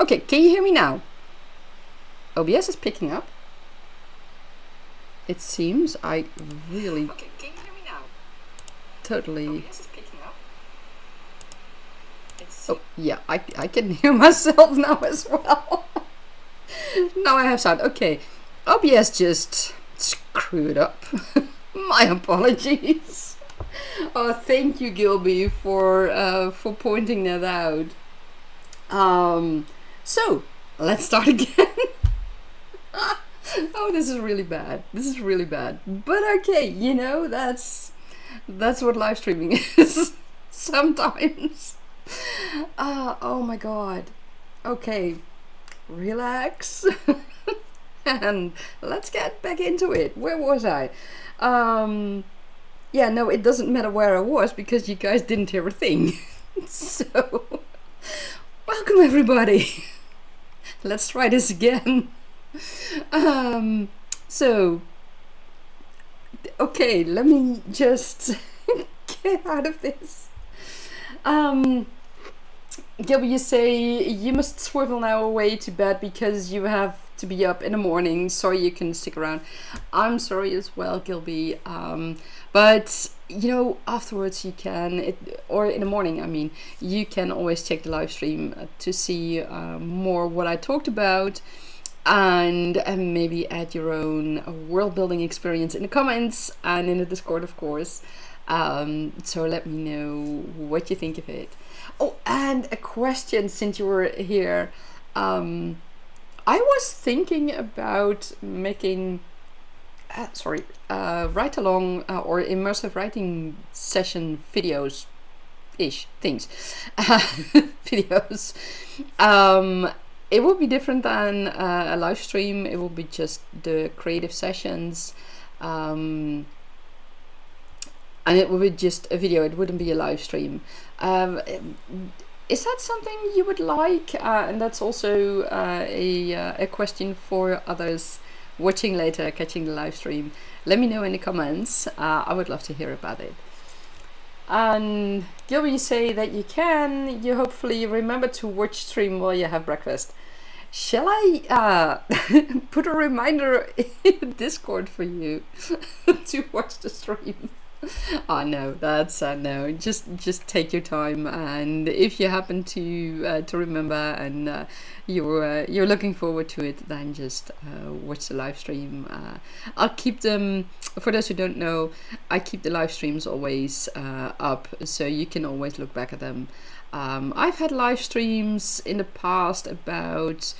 Okay, can you hear me now? OBS is picking up. It seems I really Okay, can you hear me now? totally... OBS is picking up. Oh, yeah, I can hear myself now as well. Now I have sound. Okay, OBS just screwed up. My apologies. Oh, thank you, Gilby, for pointing that out. So let's start again. Oh, this is really bad. This is really bad. But okay, you know, that's what live streaming is sometimes. Oh my god. Okay, relax. And let's get back into it. Where was I? Yeah, no, it doesn't matter where I was because you guys didn't hear a thing. So, welcome everybody. Let's try this again. So, okay, let me just get out of this. Gilby, you say you must swivel now away to bed because you have to be up in the morning. Sorry you can stick around. I'm sorry as well, Gilby. But you know, afterwards you can, or in the morning, I mean, you can always check the live stream to see more what I talked about, and maybe add your own world building experience in the comments and in the Discord, of course. So let me know what you think of it. Oh, and a question since you were here. I was thinking about making, write along or immersive writing session videos-ish things. Videos. It will be different than a live stream. It will be just the creative sessions. And it would be just a video, it wouldn't be a live stream. Is that something you would like? And that's also a question for others watching later, catching the live stream. Let me know in the comments. I would love to hear about it. And Gilby, you say that you can. You hopefully remember to watch stream while you have breakfast. Shall I put a reminder in Discord for you to watch the stream? Oh no, that's no. Just take your time, and if you happen to remember and you're looking forward to it, then just watch the live stream. I'll keep them, for those who don't know, I keep the live streams always up, so you can always look back at them. I've had live streams in the past about,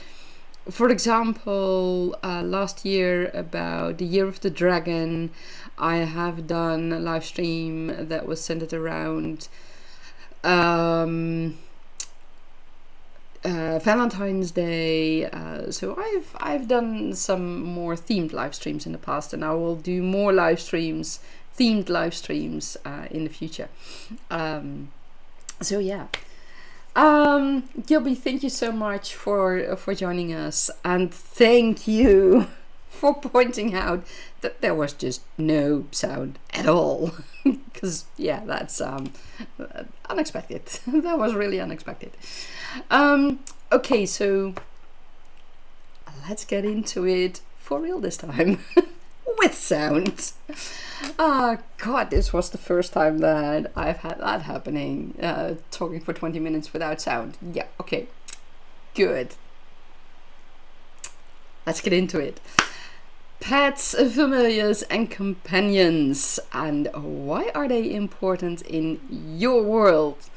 for example, last year about the Year of the Dragon. I have done a live stream that was centered around Valentine's Day. So I've done some more themed live streams in the past, and I will do more live streams, themed live streams in the future. So yeah. Gilby, thank you so much for joining us, and thank you for pointing out that there was just no sound at all. Because yeah, that's unexpected. That was really unexpected. Okay, so let's get into it for real this time. With sound. God, this was the first time that I've had that happening, talking for 20 minutes without sound. Yeah, okay, good. Let's get into it. Pets, familiars and companions, and why are they important in your world?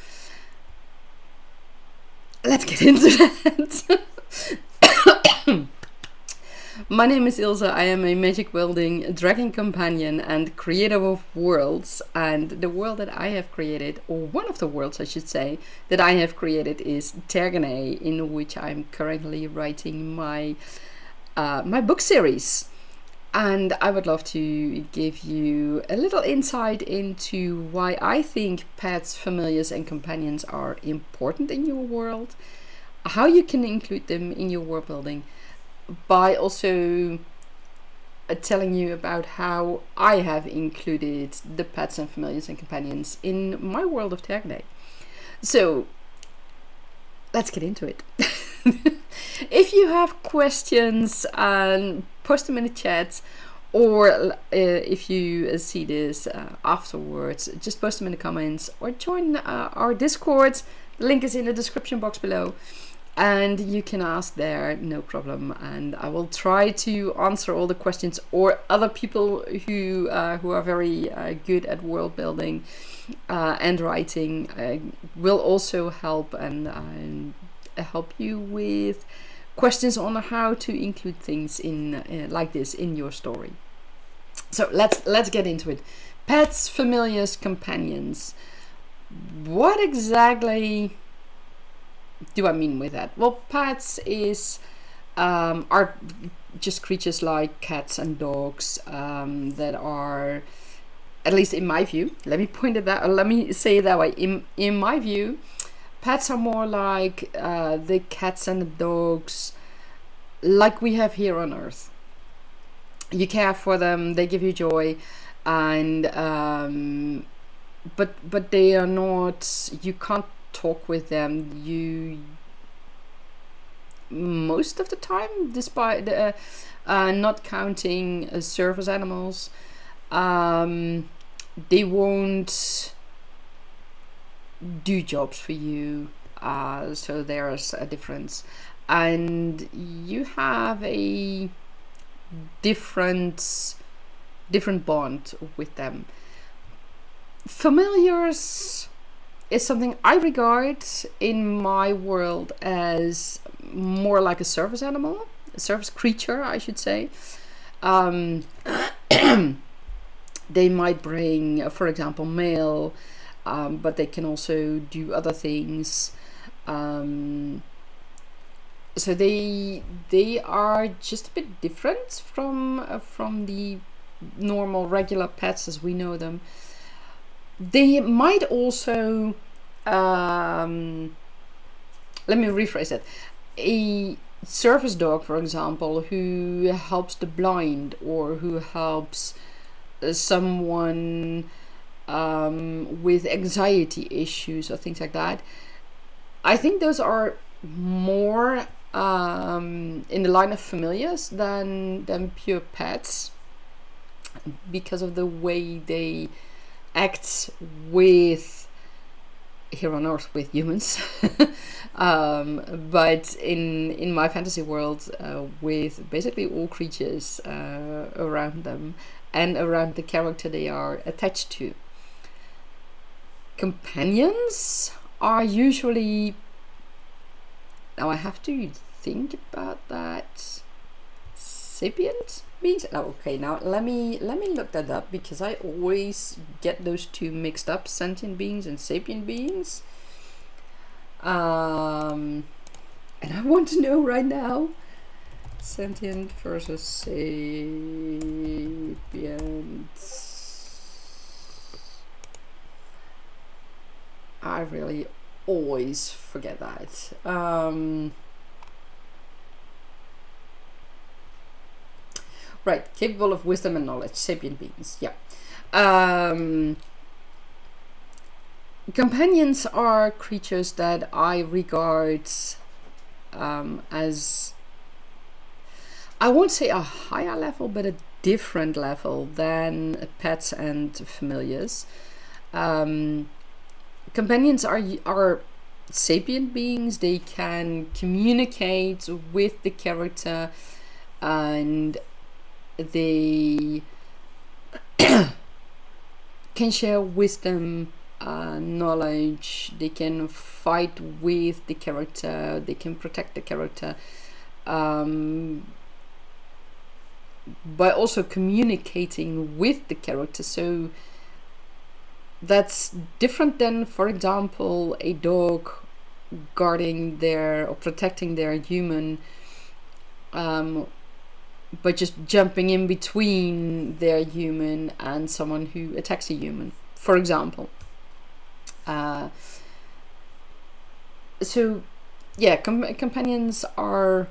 Let's get into that. My name is Ilse. I am a magic wielding dragon companion and creator of worlds, and the world that I have created, or one of the worlds I should say, that I have created is Tergene, in which I'm currently writing my my book series. And I would love to give you a little insight into why I think pets, familiars and companions are important in your world, how you can include them in your world building, by also telling you about how I have included the pets and familiars and companions in my world of Tergene. So let's get into it. If you have questions, post them in the chat, or if you see this afterwards, just post them in the comments, or join our Discord. The link is in the description box below, and you can ask there, no problem. And I will try to answer all the questions, or other people who are very good at world building and writing will also help and help you with questions on how to include things in like this in your story. So let's get into it. Pets, familiars, companions. What exactly do I mean with that? Well, pets are just creatures like cats and dogs that are, at least in my view, let me say it that way. In my view, pets are more like the cats and the dogs like we have here on Earth. You care for them, they give you joy, and but they are not, you can't talk with them. You, most of the time, despite not counting service animals, they won't do jobs for you, so there's a difference, and you have a different bond with them. Familiars is something I regard in my world as more like a service animal, a service creature, I should say. They might bring, for example, mail, but they can also do other things. So they are just a bit different from the normal regular pets as we know them. They might also, let me rephrase it. A service dog, for example, who helps the blind, or who helps someone with anxiety issues or things like that. I think those are more in the line of familiars than pure pets, because of the way they act with, here on Earth, with humans. But in my fantasy world, with basically all creatures around them and around the character they are attached to. Companions are usually, now I have to think about that, sapient beings. Oh, okay, now let me look that up, because I always get those two mixed up, sentient beings and sapient beings. And I want to know right now, sentient versus sapient. I really always forget that. Right, capable of wisdom and knowledge, sapient beings, yeah. Companions are creatures that I regard as, I won't say a higher level, but a different level than pets and familiars. Companions are sapient beings. They can communicate with the character, and they can share wisdom, knowledge. They can fight with the character. They can protect the character, by also communicating with the character. So that's different than, for example, a dog guarding their or protecting their human, but just jumping in between their human and someone who attacks a human, for example. So yeah, companions are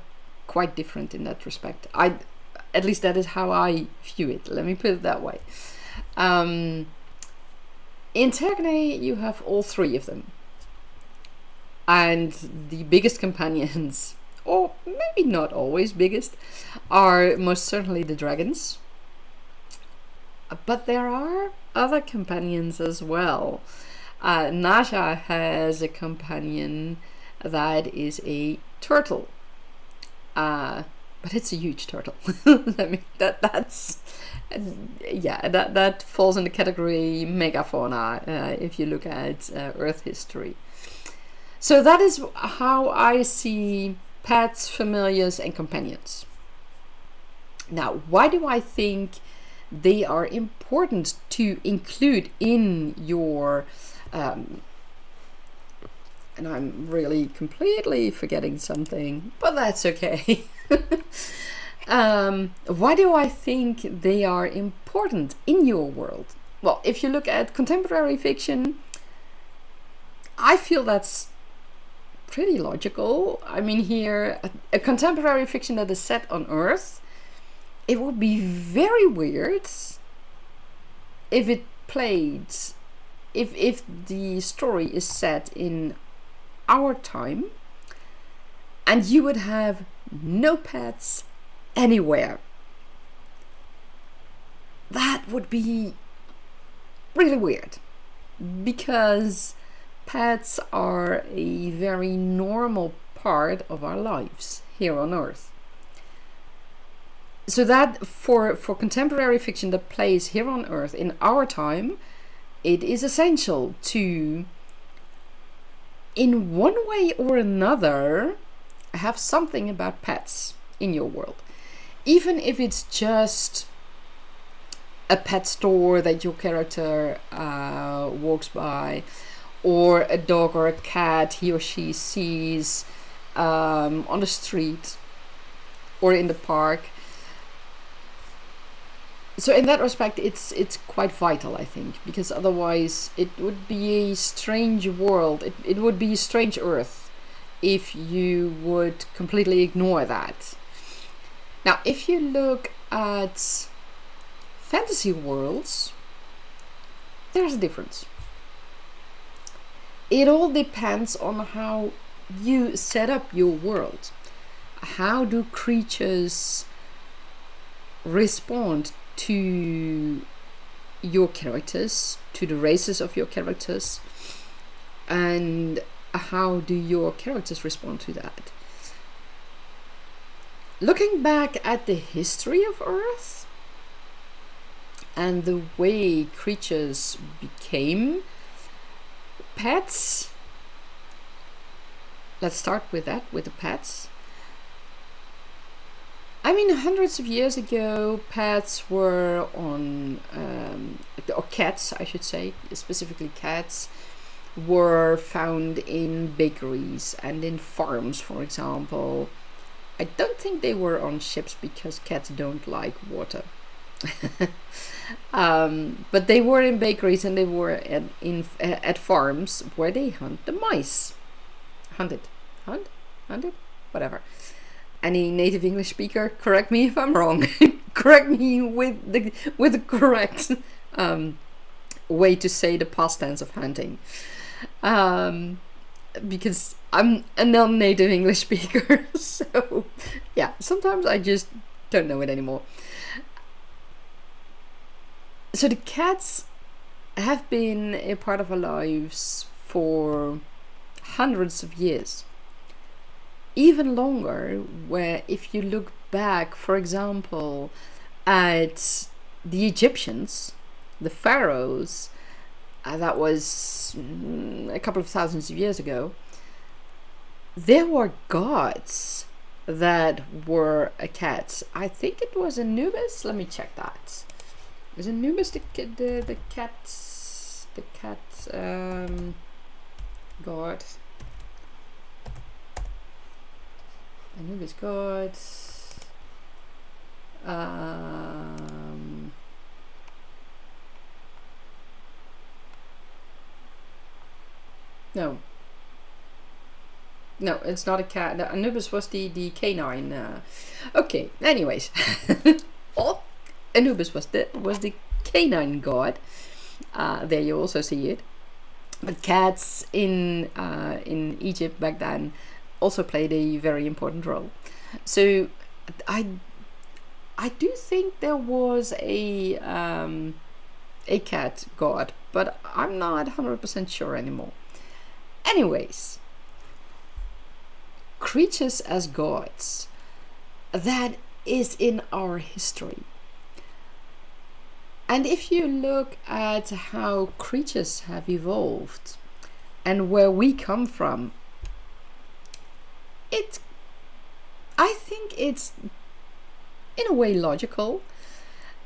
quite different in that respect. At least that is how I view it. Let me put it that way. In Tergane, you have all three of them. And the biggest companions maybe not always biggest, are most certainly the dragons. But there are other companions as well. Naja has a companion that is a turtle. But it's a huge turtle. I mean, that's that falls in the category megafauna if you look at Earth history. So that is how I see pets, familiars, and companions. Now, why do I think they are important to include in your and I'm really completely forgetting something, but that's okay. Why do I think they are important in your world? Well, if you look at contemporary fiction, I feel that's pretty logical. I mean, here, a contemporary fiction that is set on Earth, it would be very weird if it played, if the story is set in our time and you would have no pets anywhere. That would be really weird, because pets are a very normal part of our lives here on Earth. So that for contemporary fiction that plays here on Earth in our time, it is essential to, in one way or another, have something about pets in your world. Even if it's just a pet store that your character walks by, or a dog or a cat he or she sees on the street or in the park. So in that respect, it's quite vital, I think, because otherwise it would be a strange world. It would be a strange Earth if you would completely ignore that. Now, if you look at fantasy worlds, there's a difference. It all depends on how you set up your world. How do creatures respond to your characters, to the races of your characters, and how do your characters respond to that? Looking back at the history of Earth and the way creatures became pets, let's start with that, with the pets. I mean, hundreds of years ago, pets were on, or cats, I should say, specifically cats, were found in bakeries and in farms, for example. I don't think they were on ships because cats don't like water. But they were in bakeries and they were at farms where they hunt the mice. Hunted, whatever. Any native English speaker, correct me if I'm wrong. Correct me with the correct way to say the past tense of hunting, because I'm a non-native English speaker. So yeah, sometimes I just don't know it anymore. So the cats have been a part of our lives for hundreds of years. Even longer, where if you look back, for example, at the Egyptians, the pharaohs, that was a couple of thousands of years ago, there were gods that were cats. I think it was Anubis. Let me check that. Is Anubis the cat god? Anubis god. No. No, it's not a cat. No, Anubis was the canine. Okay. Anyways, oh, Anubis was the canine god. There you also see it. But cats in Egypt back then also played a very important role. So I do think there was a cat god, but I'm not 100% sure anymore. Anyways, creatures as gods, that is in our history. And if you look at how creatures have evolved and where we come from, I think it's in a way logical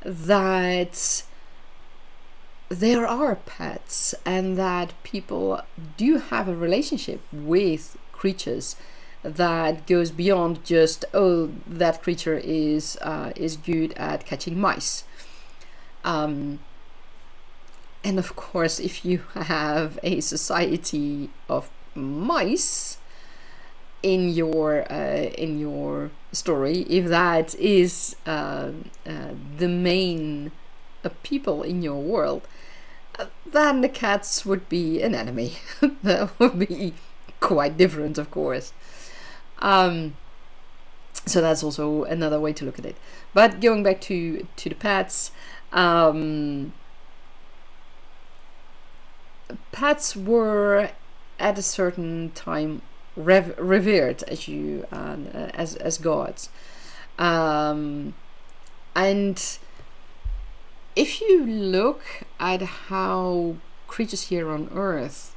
that there are pets and that people do have a relationship with creatures that goes beyond just, oh, that creature is good at catching mice. And of course, if you have a society of mice in your story, if that is the main people in your world, then the cats would be an enemy. That would be quite different, of course. So that's also another way to look at it. But going back to the pets, pets were at a certain time revered as as gods, and if you look at how creatures here on Earth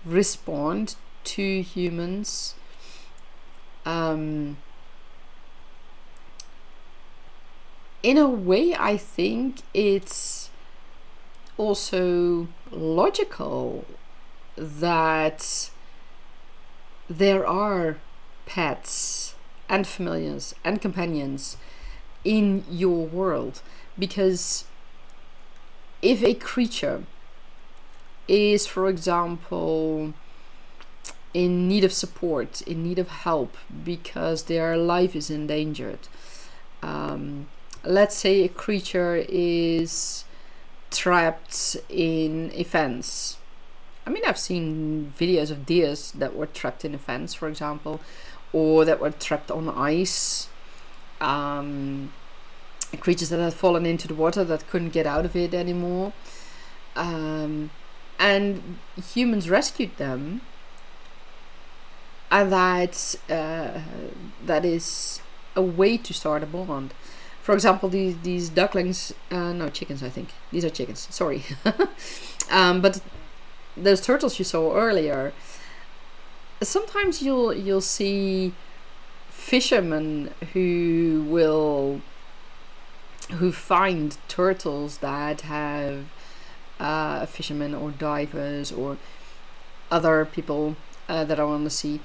respond to humans, in a way, I think it's also logical that there are pets and familiars and companions in your world, because if a creature is, for example, in need of support, in need of help because their life is endangered, let's say a creature is trapped in a fence. I mean, I've seen videos of deers that were trapped in a fence, for example, or that were trapped on ice. Creatures that had fallen into the water that couldn't get out of it anymore. And humans rescued them. And that is a way to start a bond. For example, these ducklings, no, chickens, I think. These are chickens, sorry. But those turtles you saw earlier, sometimes you'll see fishermen who find turtles that have fishermen or divers or other people that are on the sea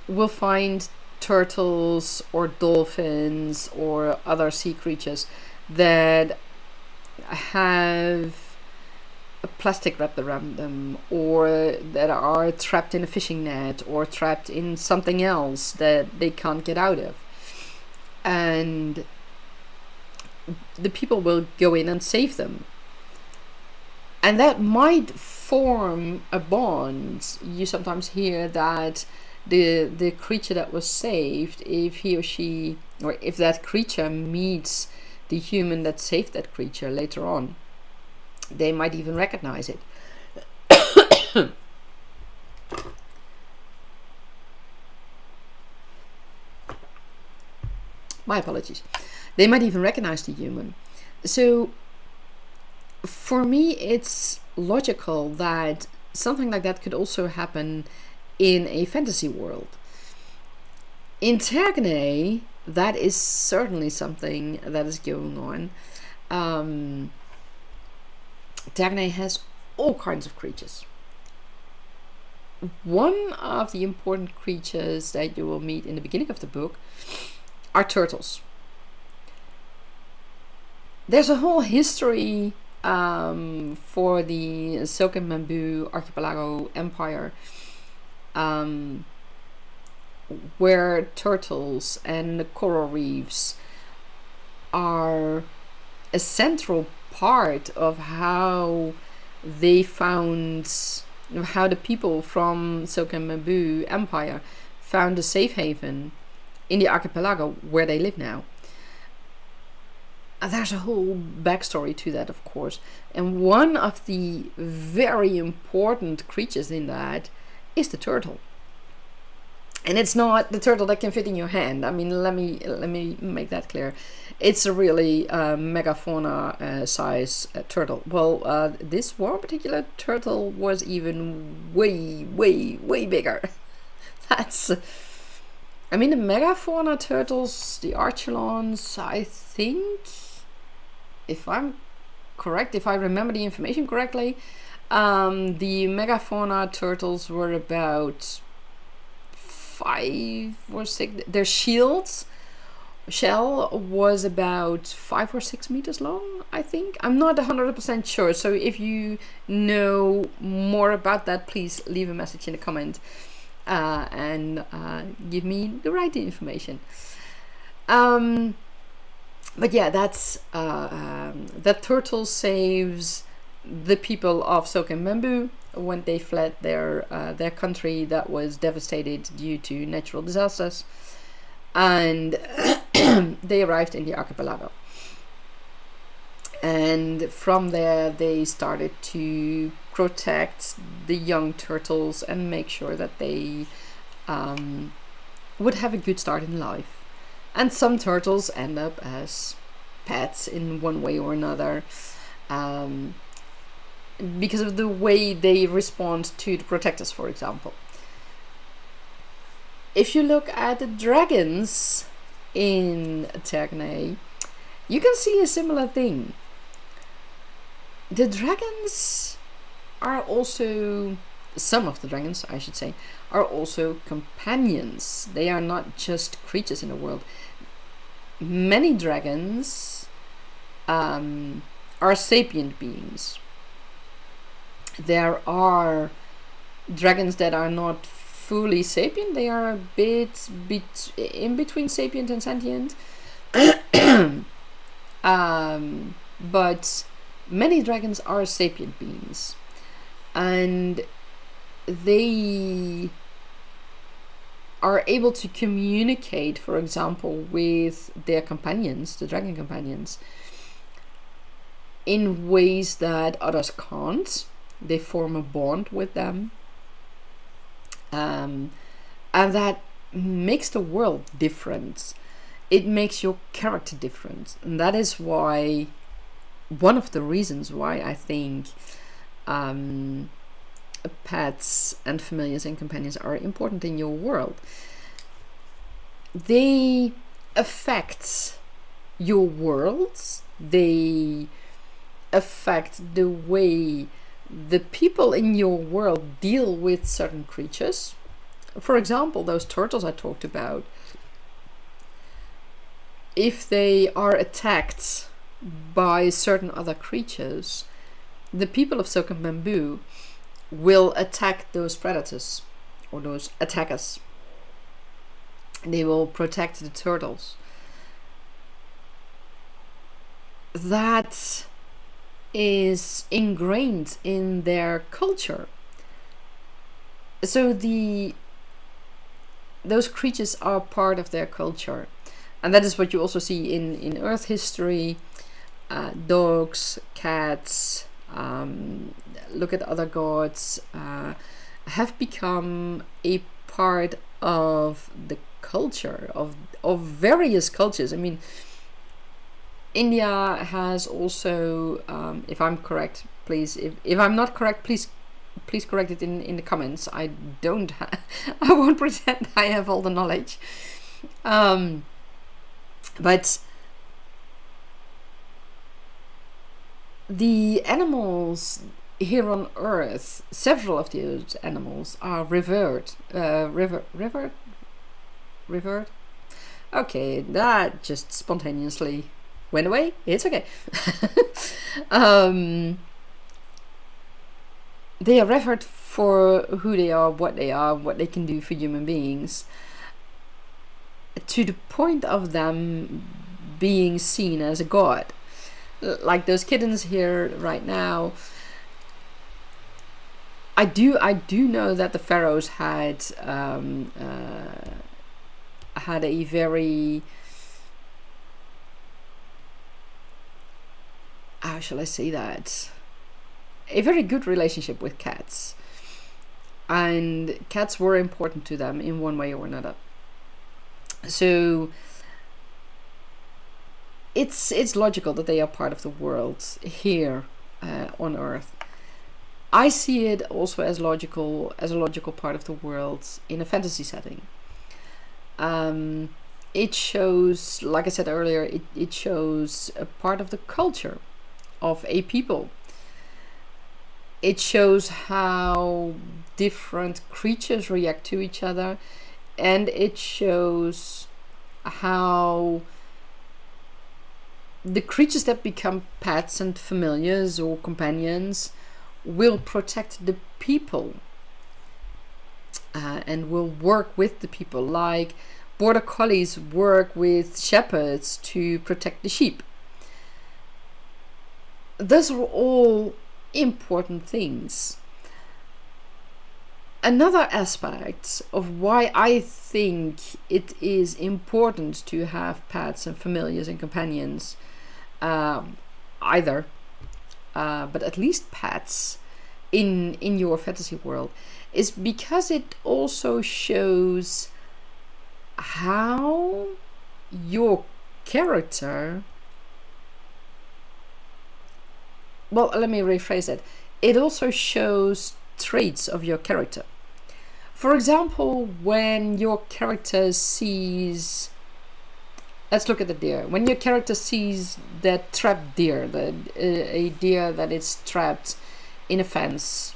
will find turtles or dolphins or other sea creatures that have a plastic wrapped around them, or that are trapped in a fishing net or trapped in something else that they can't get out of, and the people will go in and save them, and that might form a bond. You sometimes hear that the creature that was saved, if he or she, or if that creature meets the human that saved that creature later on, they might even recognize it. My apologies. They might even recognize the human. So for me, it's logical that something like that could also happen in a fantasy world. In Tergane, that is certainly something that is going on. Tergane has all kinds of creatures. One of the important creatures that you will meet in the beginning of the book are turtles. There's a whole history for the Silken Bamboo Archipelago Empire, where turtles and coral reefs are a central part of how the people from Silken Bamboo Empire found a safe haven in the archipelago where they live now. And there's a whole backstory to that, of course. And one of the very important creatures in that is the turtle. And it's not the turtle that can fit in your hand. I mean, let me make that clear. It's a really megafauna size turtle. Well, this one particular turtle was even way bigger. That's... I mean, the megafauna turtles, the archelons, I think, if I'm correct, if I remember the information correctly, the megafauna turtles were about 5 or 6. Their shell was about 5 or 6 meters long, I think. I'm not 100% sure. So if you know more about that, please leave a message in the comment and give me the right information. But yeah, that's that turtle saves the people of Silk and Bamboo when they fled their country that was devastated due to natural disasters, and they arrived in the archipelago. And from there they started to protect the young turtles and make sure that they would have a good start in life. And some turtles end up as pets in one way or another, because of the way they respond to the protectors, for example. If you look at the dragons in Tergne, you can see a similar thing. The dragons are also, some of the dragons, I should say, are also companions. They are not just creatures in the world. Many dragons are sapient beings. There are dragons that are not fully sapient. They are a bit in between sapient and sentient. But many dragons are sapient beings, and they are able to communicate, for example, with their companions, the dragon companions, in ways that others can't. They form a bond with them, and that makes the world different. It makes your character different, and that is why, one of the reasons why I think pets and familiars and companions are important in your world. They affect your world. They affect the way the people in your world deal with certain creatures. For example, those turtles I talked about, if they are attacked by certain other creatures, the people of Silk and Bamboo will attack those predators or those attackers. They will protect the turtles. That is ingrained in their culture. So those creatures are part of their culture, and that is what you also see in Earth history. Dogs, cats, look at other gods, have become a part of the culture of various cultures. I mean, India has also, if I'm correct, please, if I'm not correct, please correct it in the comments. I won't pretend I have all the knowledge. But the animals here on Earth, several of those animals are revered. Okay, that just spontaneously went away. It's okay. They are revered for who they are, what they can do for human beings, to the point of them being seen as a god. Like those kittens here right now, I do know that the pharaohs had a very, how shall I say that, a very good relationship with cats, and cats were important to them in one way or another. So it's logical that they are part of the world here on Earth. I see it also as a logical part of the world in a fantasy setting. It shows, like I said earlier, it shows a part of the culture of a people. It shows how different creatures react to each other, and it shows how the creatures that become pets and familiars or companions will protect the people, and will work with the people, like border collies work with shepherds to protect the sheep. Those are all important things. Another aspect of why I think it is important to have pets and familiars and companions, either, but at least pets in your fantasy world, is because it also shows how your character, well, let me rephrase it. It also shows traits of your character. For example, when your character sees, let's look at the deer. When your character sees that trapped deer, a deer that is trapped in a fence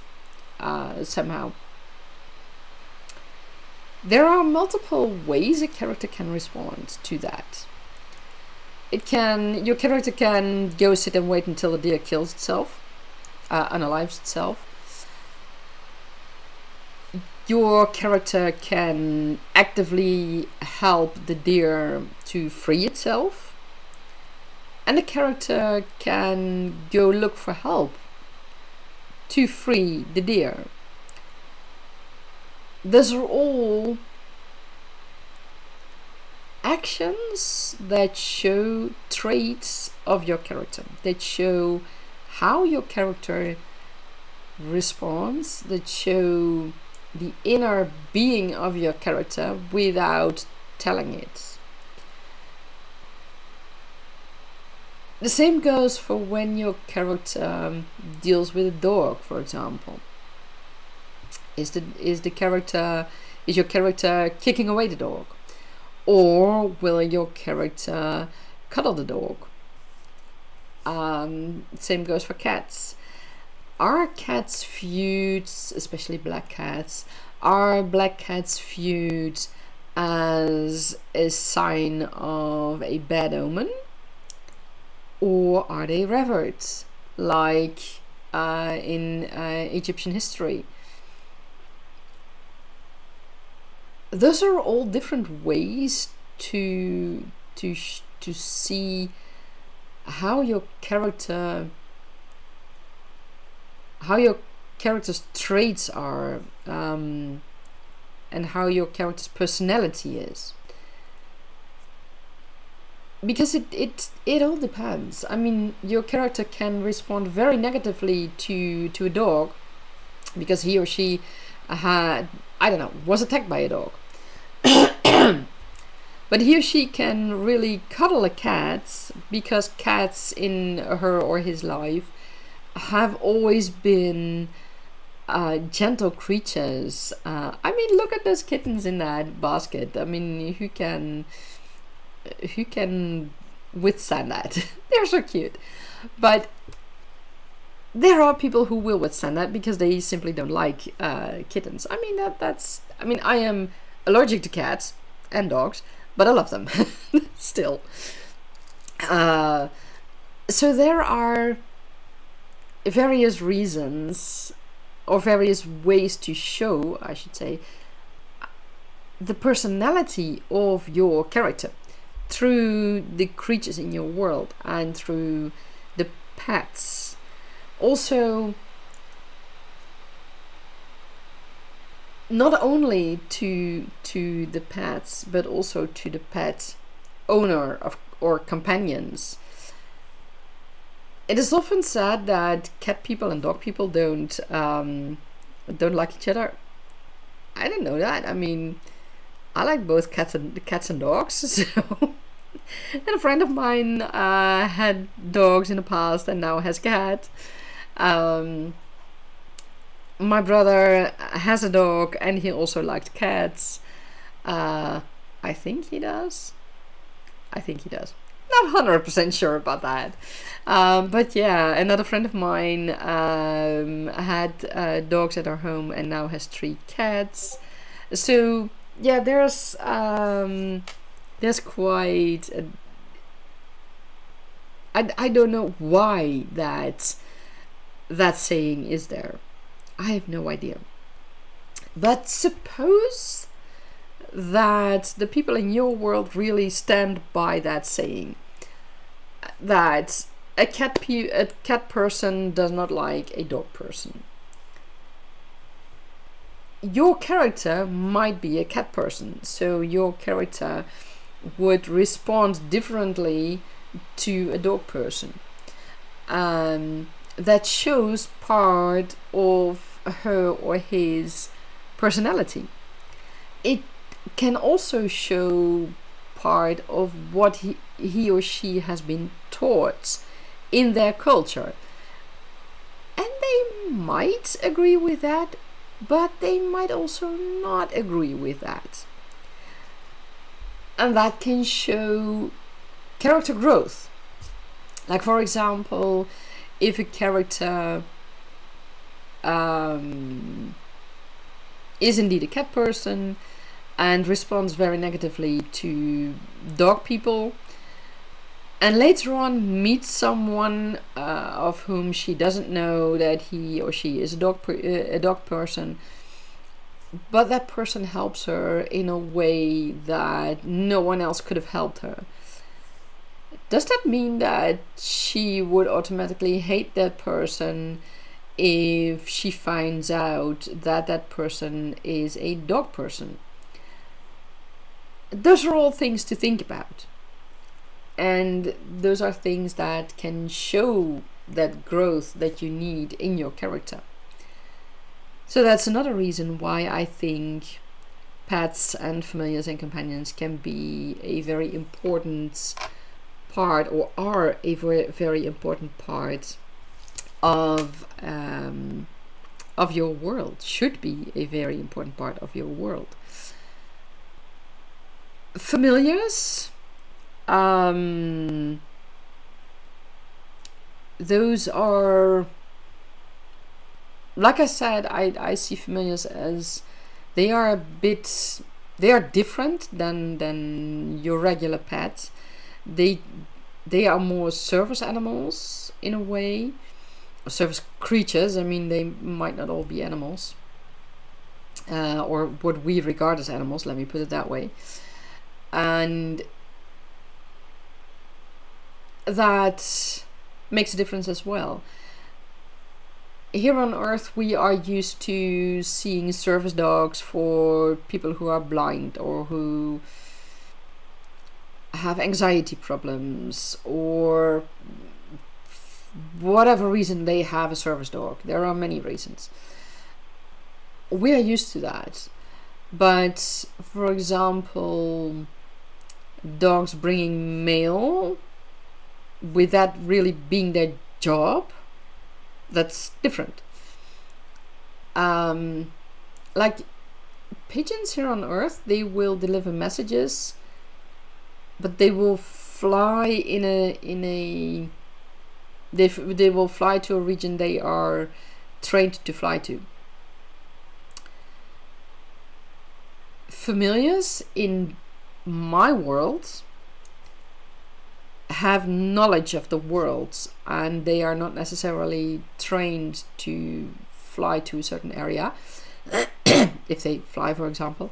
somehow, there are multiple ways a character can respond to that. Your character can go sit and wait until the deer kills itself, unalives itself. Your character can actively help the deer to free itself, and the character can go look for help to free the deer. Those are all actions that show traits of your character, that show how your character responds, that show the inner being of your character without telling it. The same goes for when your character deals with a dog, for example. Is your character kicking away the dog? Or will your character cuddle the dog? Same goes for cats. Are cats viewed, especially black cats, are black cats viewed as a sign of a bad omen? Or are they revered, like in Egyptian history? Those are all different ways to see how your character's traits are, and how your character's personality is. Because it all depends. I mean, your character can respond very negatively to a dog because he or she was attacked by a dog. But he or she can really cuddle a cat because cats in her or his life have always been gentle creatures. I mean, look at those kittens in that basket. I mean, who can withstand that? They're so cute. But there are people who will withstand that because they simply don't like kittens. I mean, I am allergic to cats and dogs, but I love them still. So there are various reasons, or various ways to show, I should say, the personality of your character through the creatures in your world and through the pets. Also, not only to the pets, but also to the pet owner of or companions. It is often said that cat people and dog people don't like each other. I didn't know that. I mean, I like both cats and dogs. So, and a friend of mine had dogs in the past and now has cat. Um, my brother has a dog and he also liked cats. I think he does. I think he does. Not 100% sure about that. But yeah, another friend of mine had dogs at her home and now has 3 cats. So yeah, there's quite I don't know why that saying is there. I have no idea. But suppose that the people in your world really stand by that saying, that a cat person does not like a dog person. Your character might be a cat person, so your character would respond differently to a dog person. That shows part of her or his personality. It can also show part of what he or she has been taught in their culture. And they might agree with that, but they might also not agree with that. And that can show character growth. Like, for example, if a character is indeed a cat person and responds very negatively to dog people, and later on meets someone of whom she doesn't know that he or she is a dog person, but that person helps her in a way that no one else could have helped her. Does that mean that she would automatically hate that person if she finds out that that person is a dog person? Those are all things to think about. And those are things that can show that growth that you need in your character. So that's another reason why I think pets and familiars and companions can be a very important part, or are a very, very important part of your world, should be a very important part of your world. Familiars, those are, like I said, I see familiars as they are different than your regular pet. They are more service animals in a way, service creatures. I mean, they might not all be animals, or what we regard as animals, let me put it that way. And that makes a difference as well. Here on Earth, we are used to seeing service dogs for people who are blind or who have anxiety problems, or whatever reason they have a service dog. There are many reasons. We are used to that. But, for example, dogs bringing mail, with that really being their job, that's different. Like pigeons here on Earth, they will deliver messages, but they will fly they will fly to a region they are trained to fly to. Familiars in my world have knowledge of the world, and they are not necessarily trained to fly to a certain area. If they fly, for example,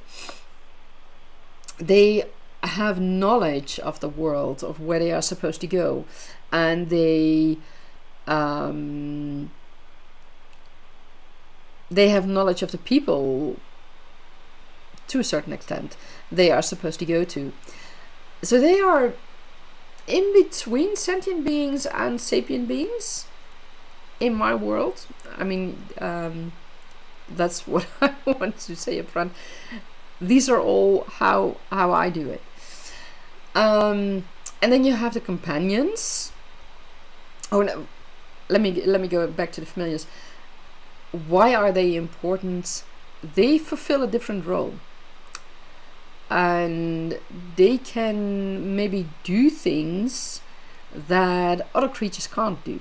they have knowledge of the world, of where they are supposed to go, and they have knowledge of the people to a certain extent, they are supposed to go to. So they are in between sentient beings and sapient beings in my world. I mean, that's what I want to say up front. These are all how I do it. And then you have the companions. Oh no, let me go back to the familiars. Why are they important? They fulfill a different role, and they can maybe do things that other creatures can't do,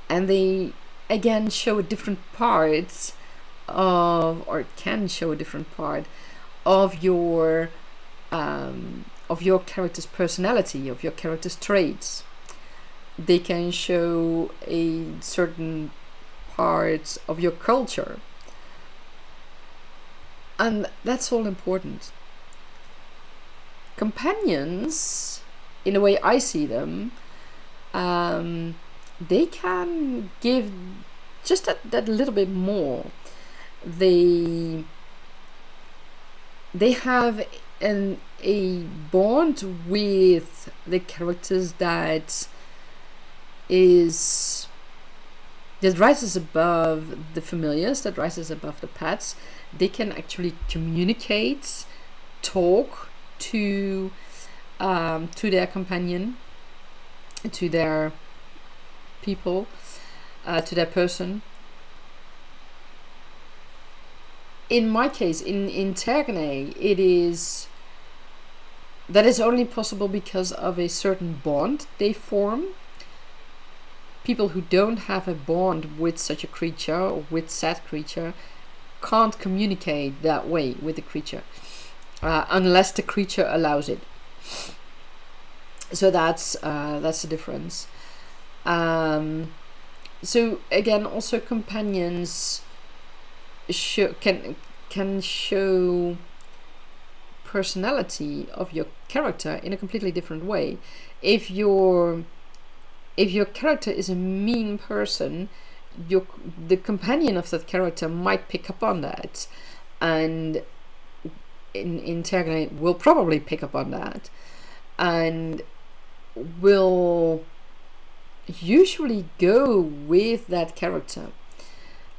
and they again show a different part of, or can show a different part of your character's personality, of your character's traits. They can show a certain part of your culture, and that's all important. Companions, in the way I see them, they can give just that little bit more. They have a bond with the characters that rises above the familiars, that rises above the pets. They can actually communicate, talk to their companion, to their people, to their person. In my case, in Tergane, that is only possible because of a certain bond they form. People who don't have a bond with such a creature, or with said creature, can't communicate that way with the creature, unless the creature allows it. So that's the difference. So again, also companions can show personality of your character in a completely different way. If your character is a mean person, the companion of that character might pick up on that, and in Tergane will probably pick up on that, and will usually go with that character.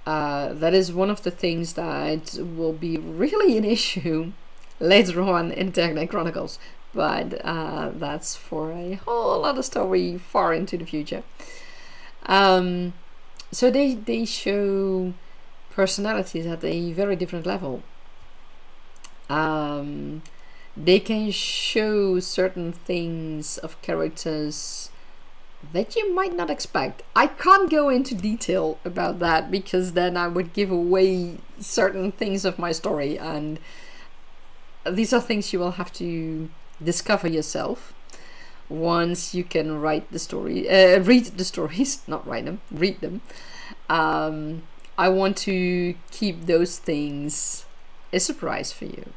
That is one of the things that will be really an issue later on in Tergane Chronicles, but that's for a whole other story far into the future. So they show personalities at a very different level. They can show certain things of characters that you might not expect. I can't go into detail about that because then I would give away certain things of my story, and these are things you will have to discover yourself once you can write the story, read the stories, not write them, read them. I want to keep those things a surprise for you.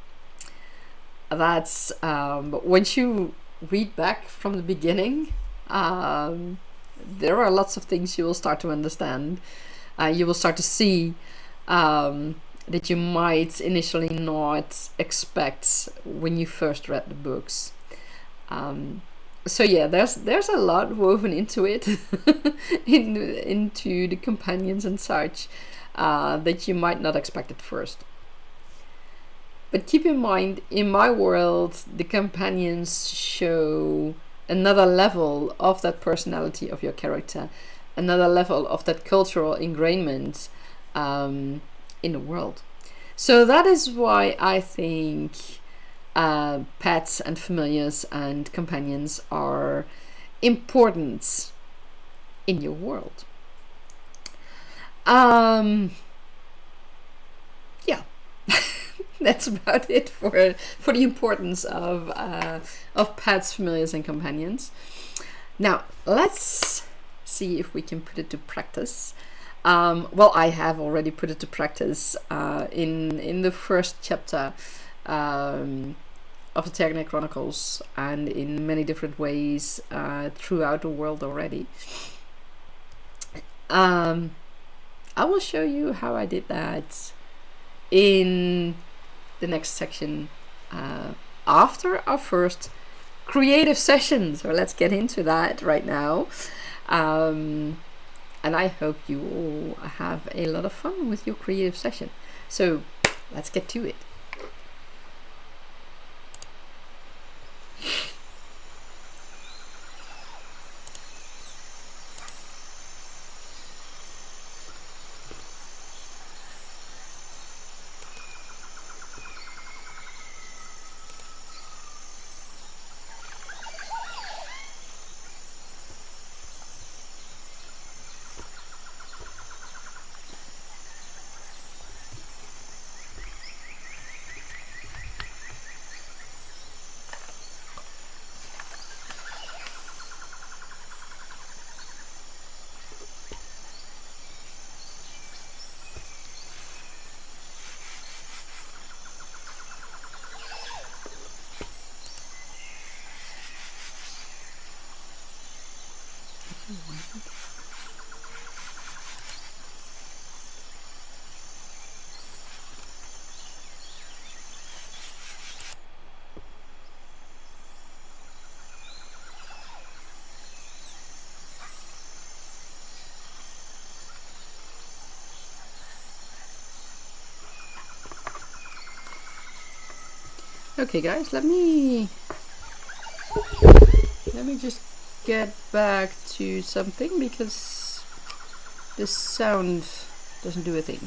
That's but once you read back from the beginning, there are lots of things you will start to understand. You will start to see that you might initially not expect when you first read the books. So yeah, there's a lot woven into it, into the companions and such, that you might not expect at first. But keep in mind, in my world, the companions show another level of that personality of your character, another level of that cultural ingrainment in the world. So that is why I think pets and familiars and companions are important in your world. Yeah. That's about it for the importance of pets, familiars, and companions. Now let's see if we can put it to practice. Well, I have already put it to practice in the first chapter of the Tergane Chronicles, and in many different ways throughout the world already. I will show you how I did that in the next section after our first creative session. So let's get into that right now. And I hope you all have a lot of fun with your creative session. So let's get to it. Okay guys, let me just get back to something because this sound doesn't do a thing.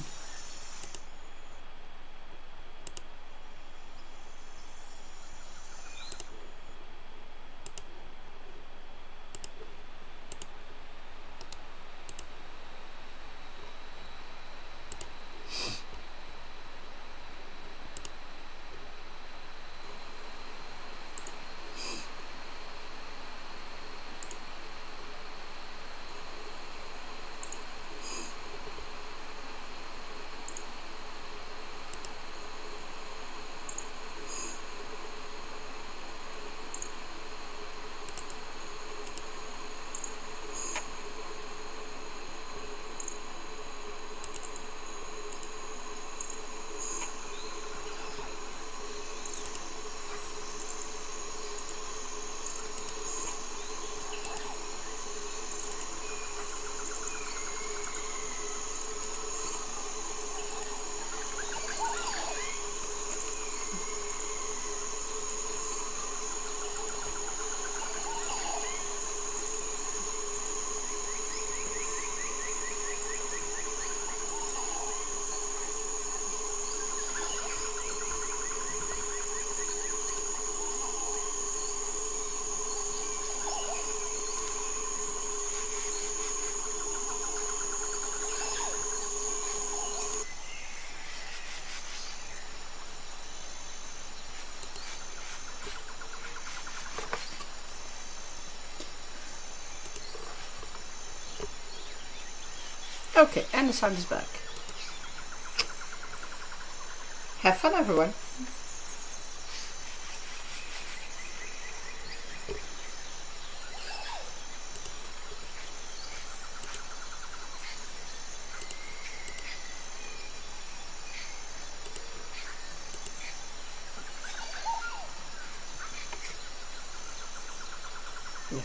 Okay, and the sound is back. Have fun, everyone. Yeah.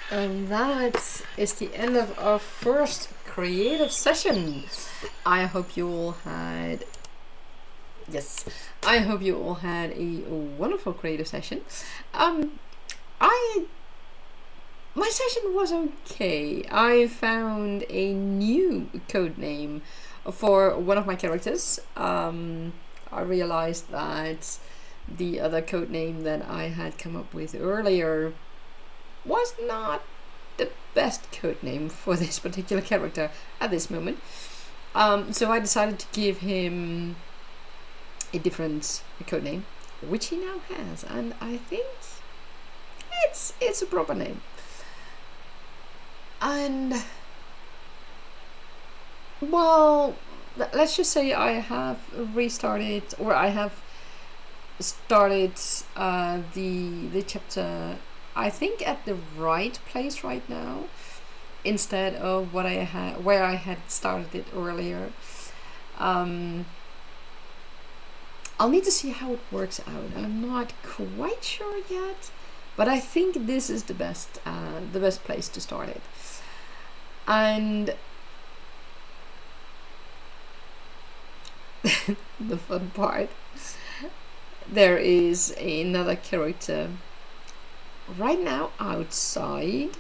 And that is the end of our first creative session. I hope you all had, yes, I hope you all had a wonderful creative session. My session was okay. I found a new code name for one of my characters. I realized that the other code name that I had come up with earlier was not the best code name for this particular character at this moment. So I decided to give him a different code name, which he now has, and I think it's a proper name. And well, let's just say I have restarted, or I have started the chapter, I think, at the right place right now, instead of what I had, where I had started it earlier. I'll need to see how it works out. I'm not quite sure yet, but I think this is the best place to start it. And the fun part, there is another character right now outside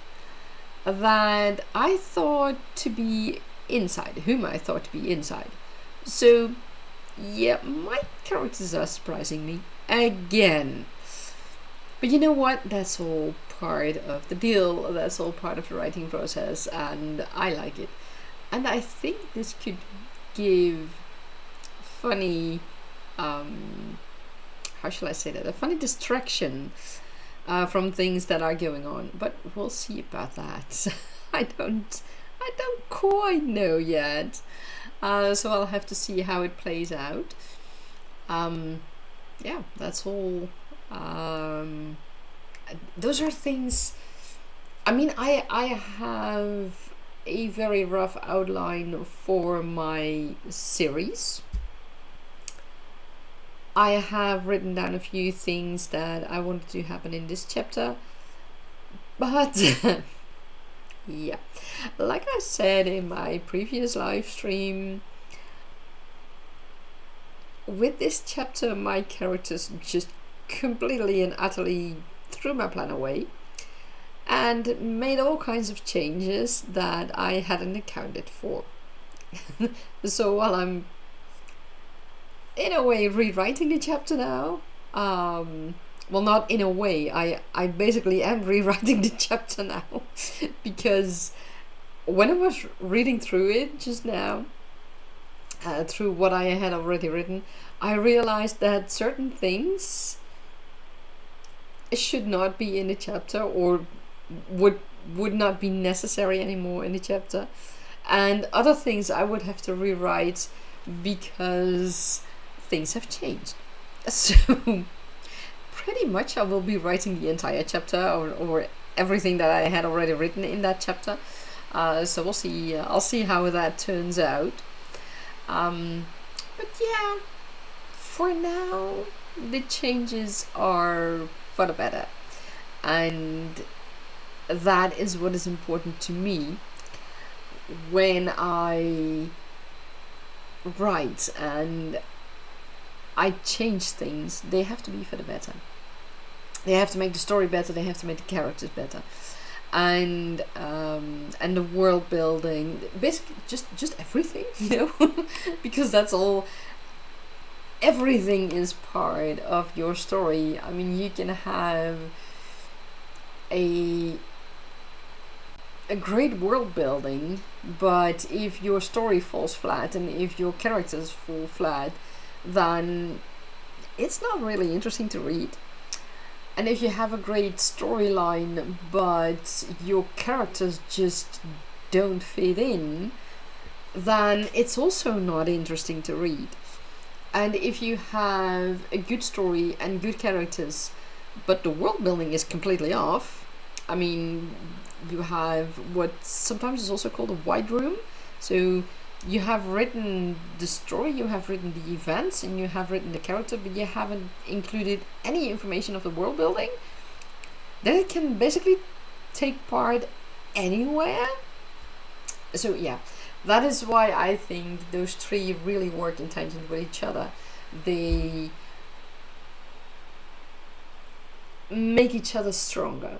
that I thought to be inside, whom I thought to be inside. So yeah, my characters are surprising me again. But you know what? That's all part of the deal. That's all part of the writing process, and I like it. And I think this could give funny, how shall I say that? A funny distraction from things that are going on. But we'll see about that. I don't quite know yet. So I'll have to see how it plays out. Yeah, that's all. Those are things. I mean, I have a very rough outline for my series. I have written down a few things that I wanted to happen in this chapter, but yeah, like I said in my previous live stream, with this chapter my characters just completely and utterly threw my plan away and made all kinds of changes that I hadn't accounted for. So while I'm in a way rewriting the chapter now, well, not in a way, I basically am rewriting the chapter now because when I was reading through it just now, through what I had already written, I realized that certain things should not be in the chapter, or would not be necessary anymore in the chapter, and other things I would have to rewrite because things have changed. So pretty much I will be writing the entire chapter, or everything that I had already written in that chapter. So we'll see. I'll see how that turns out. But yeah, for now the changes are for the better, and that is what is important to me when I write and I change things. They have to be for the better. They have to make the story better. They have to make the characters better, and the world building, basically just everything, you know, because that's all. Everything is part of your story. I mean, you can have a great world building, but if your story falls flat and if your characters fall flat, then it's not really interesting to read. And if you have a great storyline but your characters just don't fit in, then it's also not interesting to read. And if you have a good story and good characters but the world building is completely off, I mean, you have what sometimes is also called a white room. So you have written the story, you have written the events, and you have written the character, but you haven't included any information of the world building. Then it can basically take part anywhere. So yeah, that is why I think those three really work in tangent with each other. They make each other stronger,